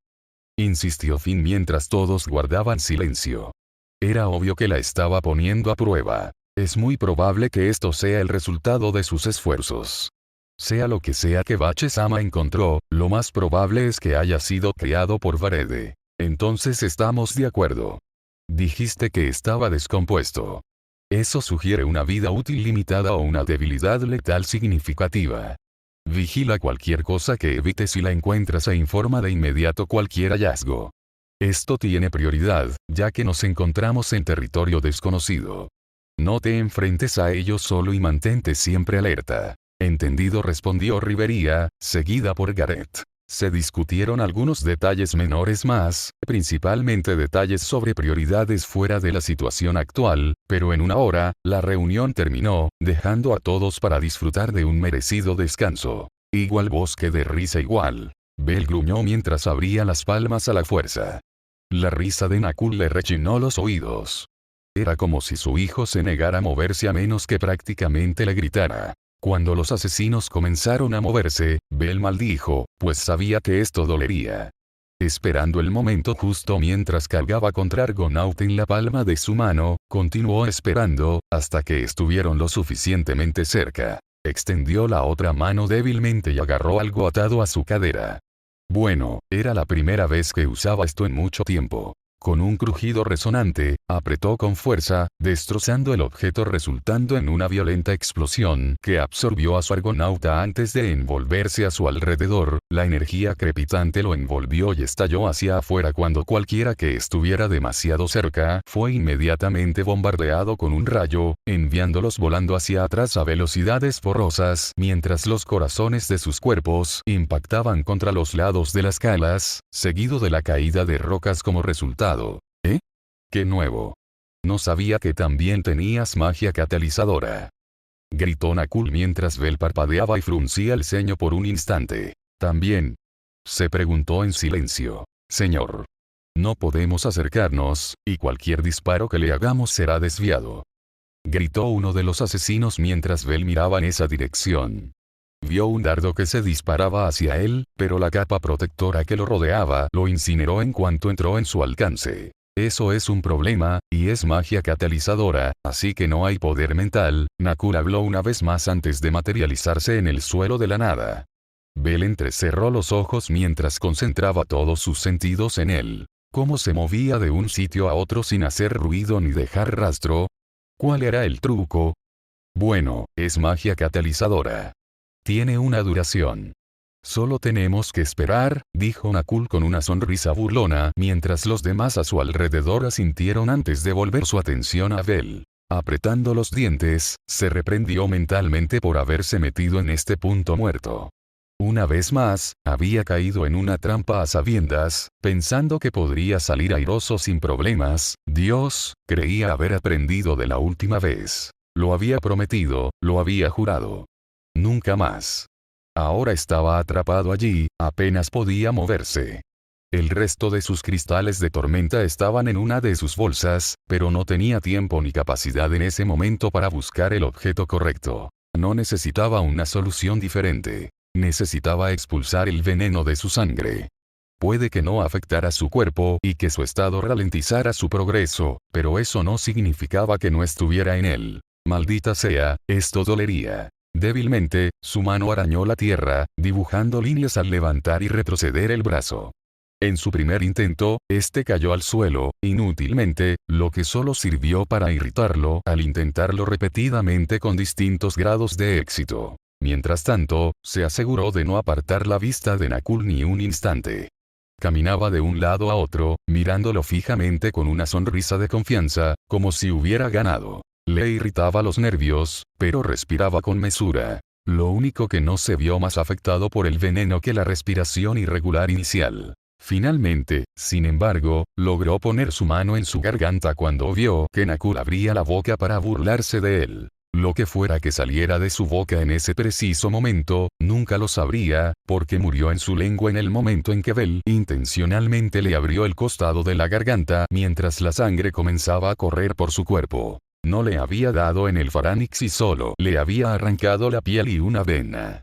Insistió Finn mientras todos guardaban silencio. Era obvio que la estaba poniendo a prueba. Es muy probable que esto sea el resultado de sus esfuerzos. Sea lo que sea que Bache-sama encontró, lo más probable es que haya sido creado por Varede. Entonces estamos de acuerdo. Dijiste que estaba descompuesto. Eso sugiere una vida útil limitada o una debilidad letal significativa. Vigila cualquier cosa que evites y la encuentras e informa de inmediato cualquier hallazgo. Esto tiene prioridad, ya que nos encontramos en territorio desconocido. No te enfrentes a ello solo y mantente siempre alerta. Entendido, respondió Rivería, seguida por Gareth. Se discutieron algunos detalles menores más, principalmente detalles sobre prioridades fuera de la situación actual, pero en una hora, la reunión terminó, dejando a todos para disfrutar de un merecido descanso. Igual bosque de risa igual. Bell gruñó mientras abría las palmas a la fuerza. La risa de Nakul le rechinó los oídos. Era como si su hijo se negara a moverse a menos que prácticamente le gritara. Cuando los asesinos comenzaron a moverse, Bell maldijo, pues sabía que esto dolería. Esperando el momento justo mientras cargaba contra Argonaut en la palma de su mano, continuó esperando, hasta que estuvieron lo suficientemente cerca. Extendió la otra mano débilmente y agarró algo atado a su cadera. Bueno, era la primera vez que usaba esto en mucho tiempo. Con un crujido resonante, apretó con fuerza, destrozando el objeto resultando en una violenta explosión que absorbió a su argonauta antes de envolverse a su alrededor. La energía crepitante lo envolvió y estalló hacia afuera cuando cualquiera que estuviera demasiado cerca fue inmediatamente bombardeado con un rayo, enviándolos volando hacia atrás a velocidades porrosas mientras los corazones de sus cuerpos impactaban contra los lados de las calas, seguido de la caída de rocas como resultado. ¿Qué nuevo? No sabía que también tenías magia catalizadora. Gritó Nakul mientras Bell parpadeaba y fruncía el ceño por un instante. ¿También? Se preguntó en silencio. Señor. No podemos acercarnos, y cualquier disparo que le hagamos será desviado. Gritó uno de los asesinos mientras Bell miraba en esa dirección. Vio un dardo que se disparaba hacia él, pero la capa protectora que lo rodeaba lo incineró en cuanto entró en su alcance. Eso es un problema, y es magia catalizadora, así que no hay poder mental. Nakul habló una vez más antes de materializarse en el suelo de la nada. Bell entrecerró los ojos mientras concentraba todos sus sentidos en él. ¿Cómo se movía de un sitio a otro sin hacer ruido ni dejar rastro? ¿Cuál era el truco? Bueno, es magia catalizadora. Tiene una duración. Solo tenemos que esperar, dijo Nakul con una sonrisa burlona mientras los demás a su alrededor asintieron antes de volver su atención a Bell. Apretando los dientes, se reprendió mentalmente por haberse metido en este punto muerto. Una vez más, había caído en una trampa a sabiendas, pensando que podría salir airoso sin problemas. Dios, creía haber aprendido de la última vez. Lo había prometido, lo había jurado. Nunca más. Ahora estaba atrapado allí, apenas podía moverse. El resto de sus cristales de tormenta estaban en una de sus bolsas, pero no tenía tiempo ni capacidad en ese momento para buscar el objeto correcto. No necesitaba una solución diferente. Necesitaba expulsar el veneno de su sangre. Puede que no afectara su cuerpo y que su estado ralentizara su progreso, pero eso no significaba que no estuviera en él. Maldita sea, esto dolería. Débilmente, su mano arañó la tierra, dibujando líneas al levantar y retroceder el brazo. En su primer intento, este cayó al suelo, inútilmente, lo que solo sirvió para irritarlo al intentarlo repetidamente con distintos grados de éxito. Mientras tanto, se aseguró de no apartar la vista de Nakul ni un instante. Caminaba de un lado a otro, mirándolo fijamente con una sonrisa de confianza, como si hubiera ganado. Le irritaba los nervios, pero respiraba con mesura. Lo único que no se vio más afectado por el veneno que la respiración irregular inicial. Finalmente, sin embargo, logró poner su mano en su garganta cuando vio que Nakul abría la boca para burlarse de él. Lo que fuera que saliera de su boca en ese preciso momento, nunca lo sabría, porque murió en su lengua en el momento en que Bell intencionalmente le abrió el costado de la garganta mientras la sangre comenzaba a correr por su cuerpo. No le había dado en el farándix y solo le había arrancado la piel y una vena.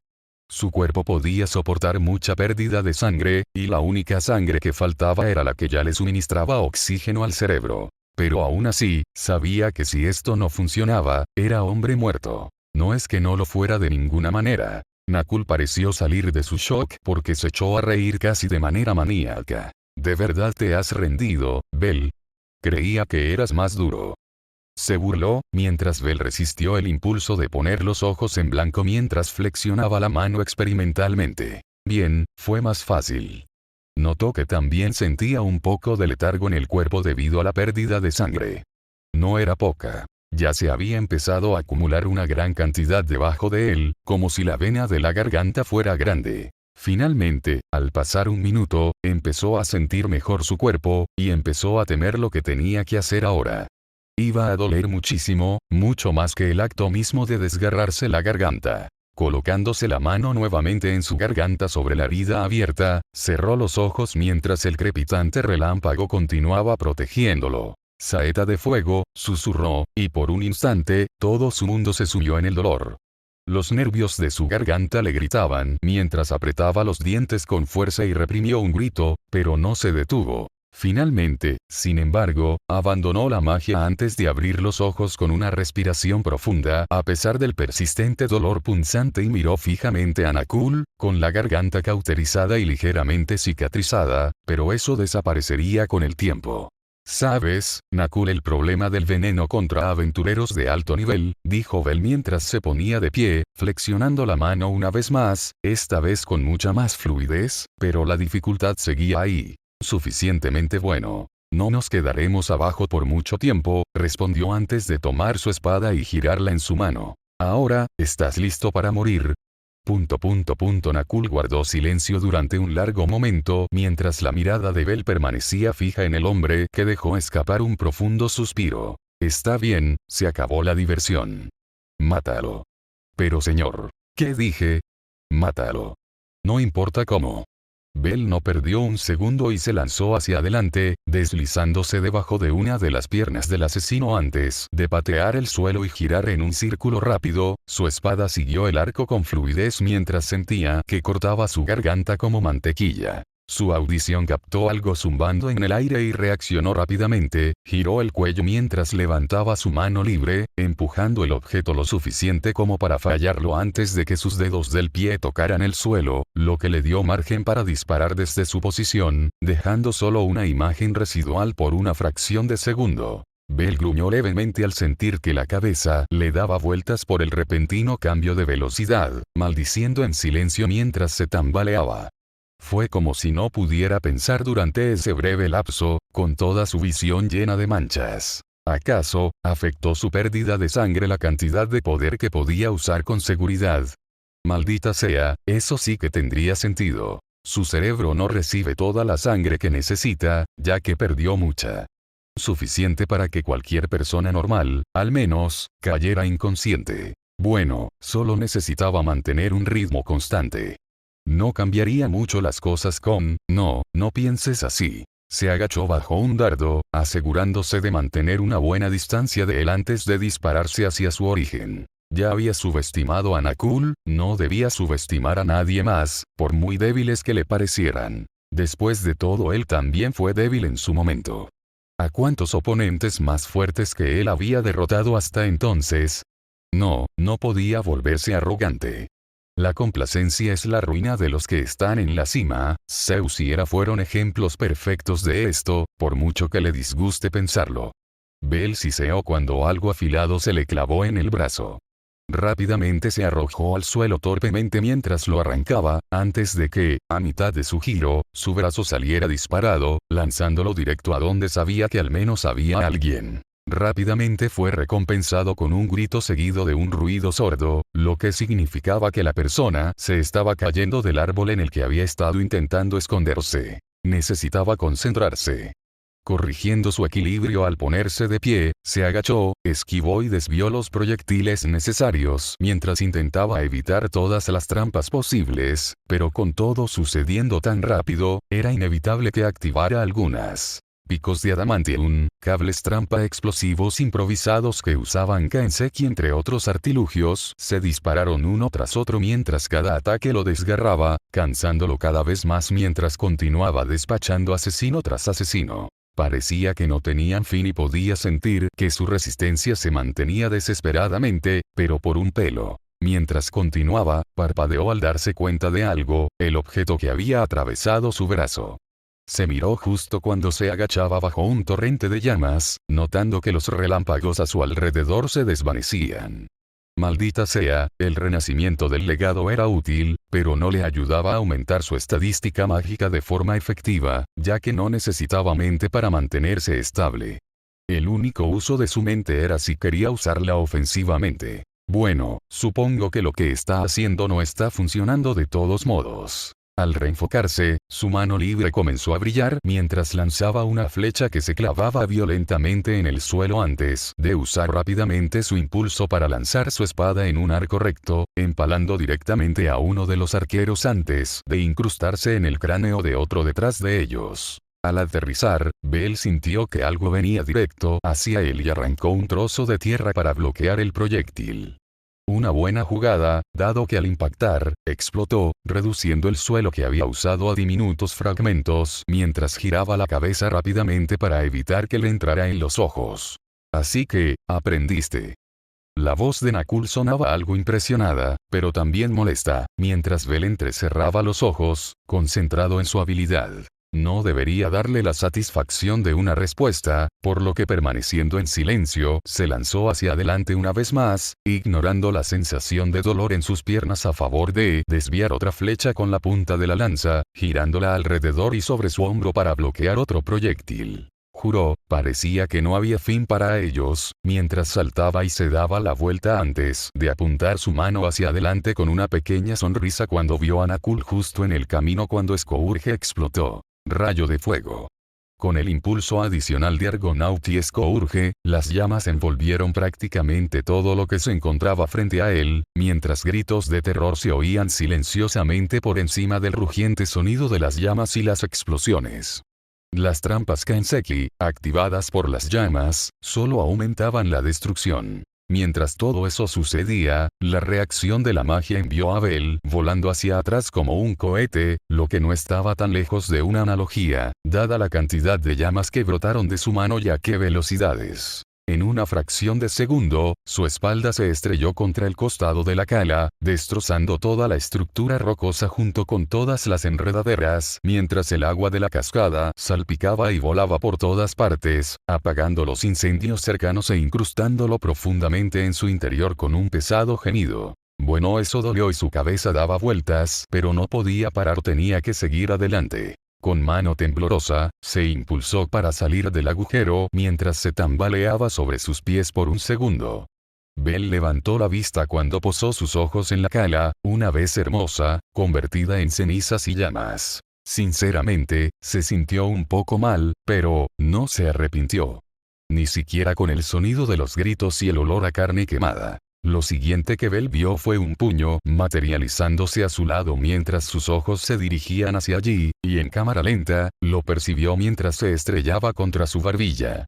Su cuerpo podía soportar mucha pérdida de sangre, y la única sangre que faltaba era la que ya le suministraba oxígeno al cerebro. Pero aún así, sabía que si esto no funcionaba, era hombre muerto. No es que no lo fuera de ninguna manera. Nakul pareció salir de su shock porque se echó a reír casi de manera maníaca. ¿De verdad te has rendido, Bell? Creía que eras más duro. Se burló, mientras Bell resistió el impulso de poner los ojos en blanco mientras flexionaba la mano experimentalmente. Bien, fue más fácil. Notó que también sentía un poco de letargo en el cuerpo debido a la pérdida de sangre. No era poca. Ya se había empezado a acumular una gran cantidad debajo de él, como si la vena de la garganta fuera grande. Finalmente, al pasar un minuto, empezó a sentir mejor su cuerpo, y empezó a temer lo que tenía que hacer ahora. Iba a doler muchísimo, mucho más que el acto mismo de desgarrarse la garganta. Colocándose la mano nuevamente en su garganta sobre la herida abierta, cerró los ojos mientras el crepitante relámpago continuaba protegiéndolo. Saeta de fuego, susurró, y por un instante, todo su mundo se sumió en el dolor. Los nervios de su garganta le gritaban mientras apretaba los dientes con fuerza y reprimió un grito, pero no se detuvo. Finalmente, sin embargo, abandonó la magia antes de abrir los ojos con una respiración profunda a pesar del persistente dolor punzante y miró fijamente a Nakul, con la garganta cauterizada y ligeramente cicatrizada, pero eso desaparecería con el tiempo. ¿Sabes, Nakul, el problema del veneno contra aventureros de alto nivel? Dijo Bell mientras se ponía de pie, flexionando la mano una vez más, esta vez con mucha más fluidez, pero la dificultad seguía ahí. Suficientemente bueno. No nos quedaremos abajo por mucho tiempo, respondió antes de tomar su espada y girarla en su mano. Ahora, ¿estás listo para morir? Nakul guardó silencio durante un largo momento mientras la mirada de Bell permanecía fija en el hombre que dejó escapar un profundo suspiro. Está bien, se acabó la diversión. Mátalo. Pero señor. ¿Qué dije? Mátalo. No importa cómo. Bell no perdió un segundo y se lanzó hacia adelante, deslizándose debajo de una de las piernas del asesino antes de patear el suelo y girar en un círculo rápido. Su espada siguió el arco con fluidez mientras sentía que cortaba su garganta como mantequilla. Su audición captó algo zumbando en el aire y reaccionó rápidamente, giró el cuello mientras levantaba su mano libre, empujando el objeto lo suficiente como para fallarlo antes de que sus dedos del pie tocaran el suelo, lo que le dio margen para disparar desde su posición, dejando solo una imagen residual por una fracción de segundo. Bell gruñó levemente al sentir que la cabeza le daba vueltas por el repentino cambio de velocidad, maldiciendo en silencio mientras se tambaleaba. Fue como si no pudiera pensar durante ese breve lapso, con toda su visión llena de manchas. ¿Acaso afectó su pérdida de sangre la cantidad de poder que podía usar con seguridad? Maldita sea, eso sí que tendría sentido. Su cerebro no recibe toda la sangre que necesita, ya que perdió mucha. Suficiente para que cualquier persona normal, al menos, cayera inconsciente. Bueno, solo necesitaba mantener un ritmo constante. No cambiaría mucho las cosas no pienses así. Se agachó bajo un dardo, asegurándose de mantener una buena distancia de él antes de dispararse hacia su origen. Ya había subestimado a Nakul, no debía subestimar a nadie más, por muy débiles que le parecieran. Después de todo, él también fue débil en su momento. ¿A cuántos oponentes más fuertes que él había derrotado hasta entonces? No podía volverse arrogante. La complacencia es la ruina de los que están en la cima. Zeus y Hera fueron ejemplos perfectos de esto, por mucho que le disguste pensarlo. Bell siseó cuando algo afilado se le clavó en el brazo. Rápidamente se arrojó al suelo torpemente mientras lo arrancaba, antes de que, a mitad de su giro, su brazo saliera disparado, lanzándolo directo a donde sabía que al menos había alguien. Rápidamente fue recompensado con un grito seguido de un ruido sordo, lo que significaba que la persona se estaba cayendo del árbol en el que había estado intentando esconderse. Necesitaba concentrarse. Corrigiendo su equilibrio al ponerse de pie, se agachó, esquivó y desvió los proyectiles necesarios mientras intentaba evitar todas las trampas posibles, pero con todo sucediendo tan rápido, era inevitable que activara algunas. Picos de adamantium, cables trampa explosivos improvisados que usaban Kanseki entre otros artilugios, se dispararon uno tras otro mientras cada ataque lo desgarraba, cansándolo cada vez más mientras continuaba despachando asesino tras asesino. Parecía que no tenían fin y podía sentir que su resistencia se mantenía desesperadamente, pero por un pelo. Mientras continuaba, parpadeó al darse cuenta de algo, el objeto que había atravesado su brazo. Se miró justo cuando se agachaba bajo un torrente de llamas, notando que los relámpagos a su alrededor se desvanecían. Maldita sea, el renacimiento del legado era útil, pero no le ayudaba a aumentar su estadística mágica de forma efectiva, ya que no necesitaba mente para mantenerse estable. El único uso de su mente era si quería usarla ofensivamente. Bueno, supongo que lo que está haciendo no está funcionando de todos modos. Al reenfocarse, su mano libre comenzó a brillar mientras lanzaba una flecha que se clavaba violentamente en el suelo antes de usar rápidamente su impulso para lanzar su espada en un arco recto, empalando directamente a uno de los arqueros antes de incrustarse en el cráneo de otro detrás de ellos. Al aterrizar, Bell sintió que algo venía directo hacia él y arrancó un trozo de tierra para bloquear el proyectil. Una buena jugada, dado que al impactar, explotó, reduciendo el suelo que había usado a diminutos fragmentos mientras giraba la cabeza rápidamente para evitar que le entrara en los ojos. Así que, aprendiste. La voz de Nakul sonaba algo impresionada, pero también molesta, mientras Bell entrecerraba los ojos, concentrado en su habilidad. No debería darle la satisfacción de una respuesta, por lo que permaneciendo en silencio, se lanzó hacia adelante una vez más, ignorando la sensación de dolor en sus piernas a favor de desviar otra flecha con la punta de la lanza, girándola alrededor y sobre su hombro para bloquear otro proyectil. Juró, parecía que no había fin para ellos, mientras saltaba y se daba la vuelta antes de apuntar su mano hacia adelante con una pequeña sonrisa cuando vio a Nakul justo en el camino cuando Scourge explotó. Rayo de fuego. Con el impulso adicional de argonautiesco urge, las llamas envolvieron prácticamente todo lo que se encontraba frente a él, mientras gritos de terror se oían silenciosamente por encima del rugiente sonido de las llamas y las explosiones. Las trampas Kanseki, activadas por las llamas, solo aumentaban la destrucción. Mientras todo eso sucedía, la reacción de la magia envió a Bell volando hacia atrás como un cohete, lo que no estaba tan lejos de una analogía, dada la cantidad de llamas que brotaron de su mano y a qué velocidades. En una fracción de segundo, su espalda se estrelló contra el costado de la cala, destrozando toda la estructura rocosa junto con todas las enredaderas, mientras el agua de la cascada salpicaba y volaba por todas partes, apagando los incendios cercanos e incrustándolo profundamente en su interior con un pesado gemido. Bueno, eso dolió y su cabeza daba vueltas, pero no podía parar, tenía que seguir adelante. Con mano temblorosa, se impulsó para salir del agujero mientras se tambaleaba sobre sus pies por un segundo. Bell levantó la vista cuando posó sus ojos en la cala, una vez hermosa, convertida en cenizas y llamas. Sinceramente, se sintió un poco mal, pero no se arrepintió. Ni siquiera con el sonido de los gritos y el olor a carne quemada. Lo siguiente que Bell vio fue un puño materializándose a su lado mientras sus ojos se dirigían hacia allí, y en cámara lenta, lo percibió mientras se estrellaba contra su barbilla.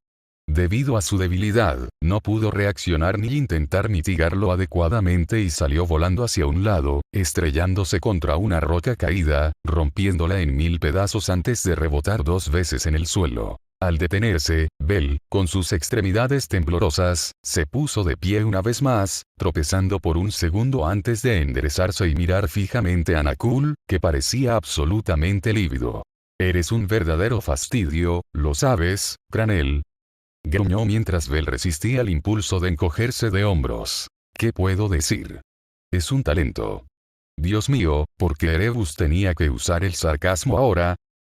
Debido a su debilidad, no pudo reaccionar ni intentar mitigarlo adecuadamente y salió volando hacia un lado, estrellándose contra una roca caída, rompiéndola en 1000 pedazos antes de rebotar 2 veces en el suelo. Al detenerse, Bell, con sus extremidades temblorosas, se puso de pie una vez más, tropezando por un segundo antes de enderezarse y mirar fijamente a Nakul, que parecía absolutamente lívido. «Eres un verdadero fastidio, ¿lo sabes, Cranel?», gruñó mientras Bell resistía el impulso de encogerse de hombros. «¿Qué puedo decir? Es un talento». «Dios mío, ¿por qué Erebus tenía que usar el sarcasmo ahora?».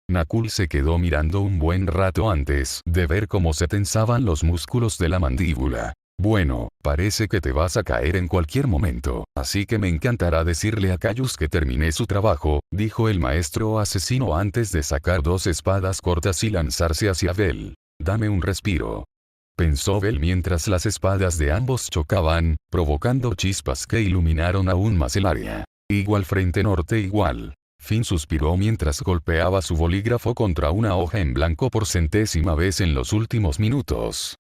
Nakul se quedó mirando un buen rato antes de ver cómo se tensaban los músculos de la mandíbula. «Bueno, parece que te vas a caer en cualquier momento, así que me encantará decirle a Caius que terminé su trabajo», dijo el maestro asesino antes de sacar 2 espadas cortas y lanzarse hacia Bell. «Dame un respiro», pensó Bell mientras las espadas de ambos chocaban, provocando chispas que iluminaron aún más el área. «Igual frente norte igual». Finn suspiró mientras golpeaba su bolígrafo contra una hoja en blanco por 100ª vez en los últimos minutos.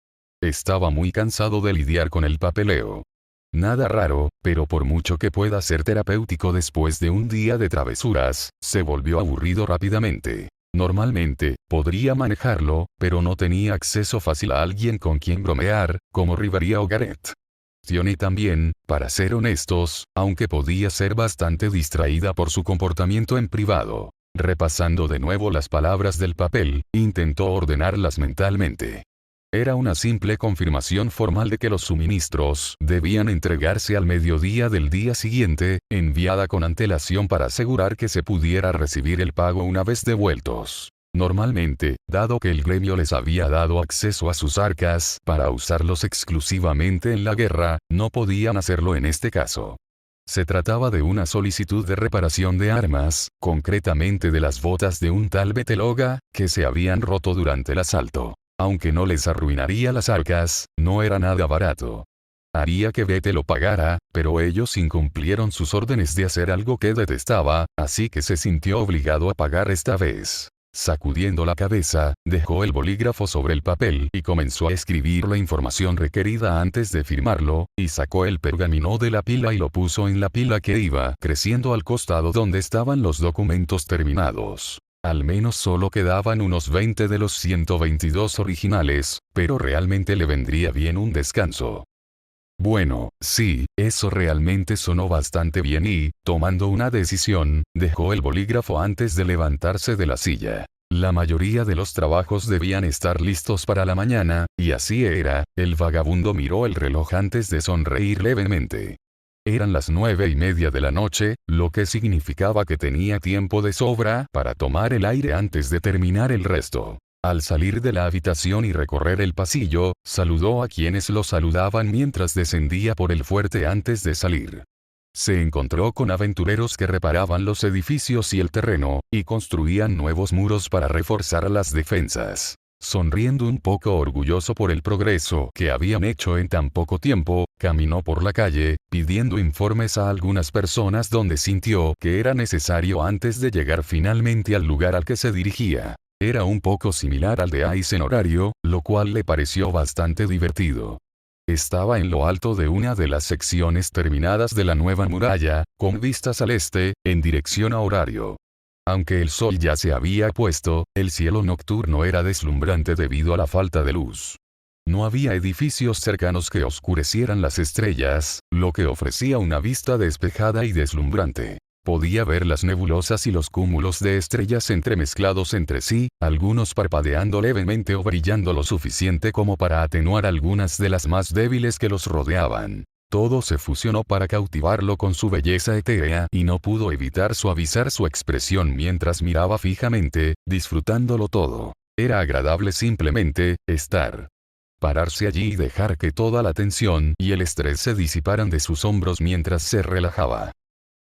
Estaba muy cansado de lidiar con el papeleo. Nada raro, pero por mucho que pueda ser terapéutico después de un día de travesuras, se volvió aburrido rápidamente. Normalmente, podría manejarlo, pero no tenía acceso fácil a alguien con quien bromear, como Rivaria o Gareth. Tione también, para ser honestos, aunque podía ser bastante distraída por su comportamiento en privado. Repasando de nuevo las palabras del papel, intentó ordenarlas mentalmente. Era una simple confirmación formal de que los suministros debían entregarse al mediodía del día siguiente, enviada con antelación para asegurar que se pudiera recibir el pago una vez devueltos. Normalmente, dado que el gremio les había dado acceso a sus arcas para usarlos exclusivamente en la guerra, no podían hacerlo en este caso. Se trataba de una solicitud de reparación de armas, concretamente de las botas de un tal Beteloga, que se habían roto durante el asalto. Aunque no les arruinaría las arcas, no era nada barato. Haría que Bete lo pagara, pero ellos incumplieron sus órdenes de hacer algo que detestaba, así que se sintió obligado a pagar esta vez. Sacudiendo la cabeza, dejó el bolígrafo sobre el papel y comenzó a escribir la información requerida antes de firmarlo, y sacó el pergamino de la pila y lo puso en la pila que iba creciendo al costado donde estaban los documentos terminados. Al menos solo quedaban unos 20 de los 122 originales, pero realmente le vendría bien un descanso. Bueno, sí, eso realmente sonó bastante bien y, tomando una decisión, dejó el bolígrafo antes de levantarse de la silla. La mayoría de los trabajos debían estar listos para la mañana, y así era. El vagabundo miró el reloj antes de sonreír levemente. Eran las 9:30 de la noche, lo que significaba que tenía tiempo de sobra para tomar el aire antes de terminar el resto. Al salir de la habitación y recorrer el pasillo, saludó a quienes lo saludaban mientras descendía por el fuerte antes de salir. Se encontró con aventureros que reparaban los edificios y el terreno, y construían nuevos muros para reforzar las defensas. Sonriendo un poco orgulloso por el progreso que habían hecho en tan poco tiempo, caminó por la calle, pidiendo informes a algunas personas donde sintió que era necesario antes de llegar finalmente al lugar al que se dirigía. Era un poco similar al de Horario, lo cual le pareció bastante divertido. Estaba en lo alto de una de las secciones terminadas de la nueva muralla, con vistas al este, en dirección a Horario. Aunque el sol ya se había puesto, el cielo nocturno era deslumbrante debido a la falta de luz. No había edificios cercanos que oscurecieran las estrellas, lo que ofrecía una vista despejada y deslumbrante. Podía ver las nebulosas y los cúmulos de estrellas entremezclados entre sí, algunos parpadeando levemente o brillando lo suficiente como para atenuar algunas de las más débiles que los rodeaban. Todo se fusionó para cautivarlo con su belleza etérea y no pudo evitar suavizar su expresión mientras miraba fijamente, disfrutándolo todo. Era agradable simplemente estar. Pararse allí y dejar que toda la tensión y el estrés se disiparan de sus hombros mientras se relajaba.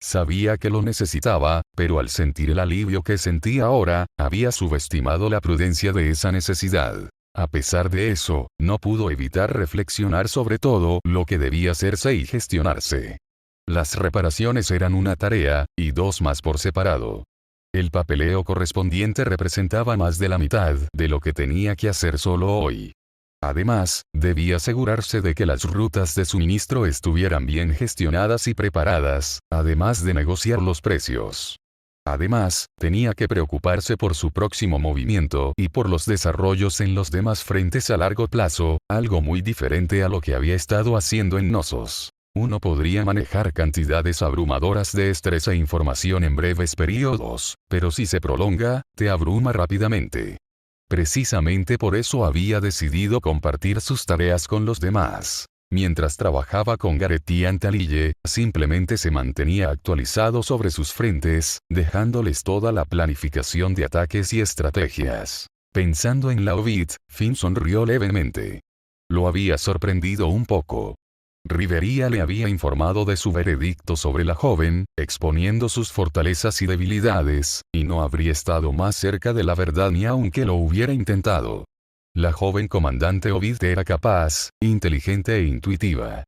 Sabía que lo necesitaba, pero al sentir el alivio que sentía ahora, había subestimado la prudencia de esa necesidad. A pesar de eso, no pudo evitar reflexionar sobre todo lo que debía hacerse y gestionarse. Las reparaciones eran una tarea, y dos más por separado. El papeleo correspondiente representaba más de la mitad de lo que tenía que hacer solo hoy. Además, debía asegurarse de que las rutas de suministro estuvieran bien gestionadas y preparadas, además de negociar los precios. Además, tenía que preocuparse por su próximo movimiento y por los desarrollos en los demás frentes a largo plazo, algo muy diferente a lo que había estado haciendo en Knossos. Uno podría manejar cantidades abrumadoras de estrés e información en breves periodos, pero si se prolonga, te abruma rápidamente. Precisamente por eso había decidido compartir sus tareas con los demás. Mientras trabajaba con Gareth y Antalille, simplemente se mantenía actualizado sobre sus frentes, dejándoles toda la planificación de ataques y estrategias. Pensando en la Ovid, Finn sonrió levemente. Lo había sorprendido un poco. Rivería le había informado de su veredicto sobre la joven, exponiendo sus fortalezas y debilidades, y no habría estado más cerca de la verdad ni aunque lo hubiera intentado. La joven comandante Ovid era capaz, inteligente e intuitiva.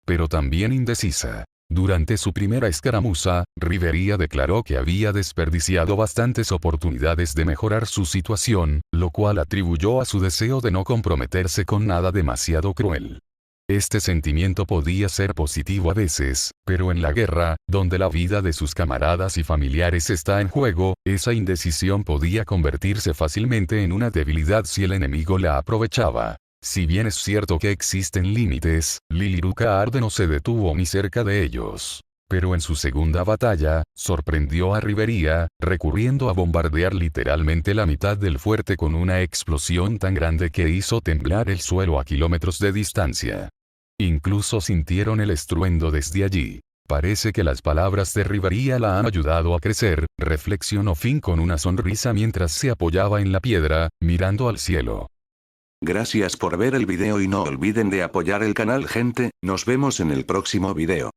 Pero también indecisa. Durante su primera escaramuza, Rivería declaró que había desperdiciado bastantes oportunidades de mejorar su situación, lo cual atribuyó a su deseo de no comprometerse con nada demasiado cruel. Este sentimiento podía ser positivo a veces, pero en la guerra, donde la vida de sus camaradas y familiares está en juego, esa indecisión podía convertirse fácilmente en una debilidad si el enemigo la aprovechaba. Si bien es cierto que existen límites, Lilyruka no se detuvo ni cerca de ellos. Pero en su segunda batalla, sorprendió a Rivería, recurriendo a bombardear literalmente la mitad del fuerte con una explosión tan grande que hizo temblar el suelo a kilómetros de distancia. Incluso sintieron el estruendo desde allí. Parece que las palabras de Rivería la han ayudado a crecer, reflexionó Finn con una sonrisa mientras se apoyaba en la piedra, mirando al cielo. Gracias por ver el video y no olviden de apoyar el canal gente, nos vemos en el próximo video.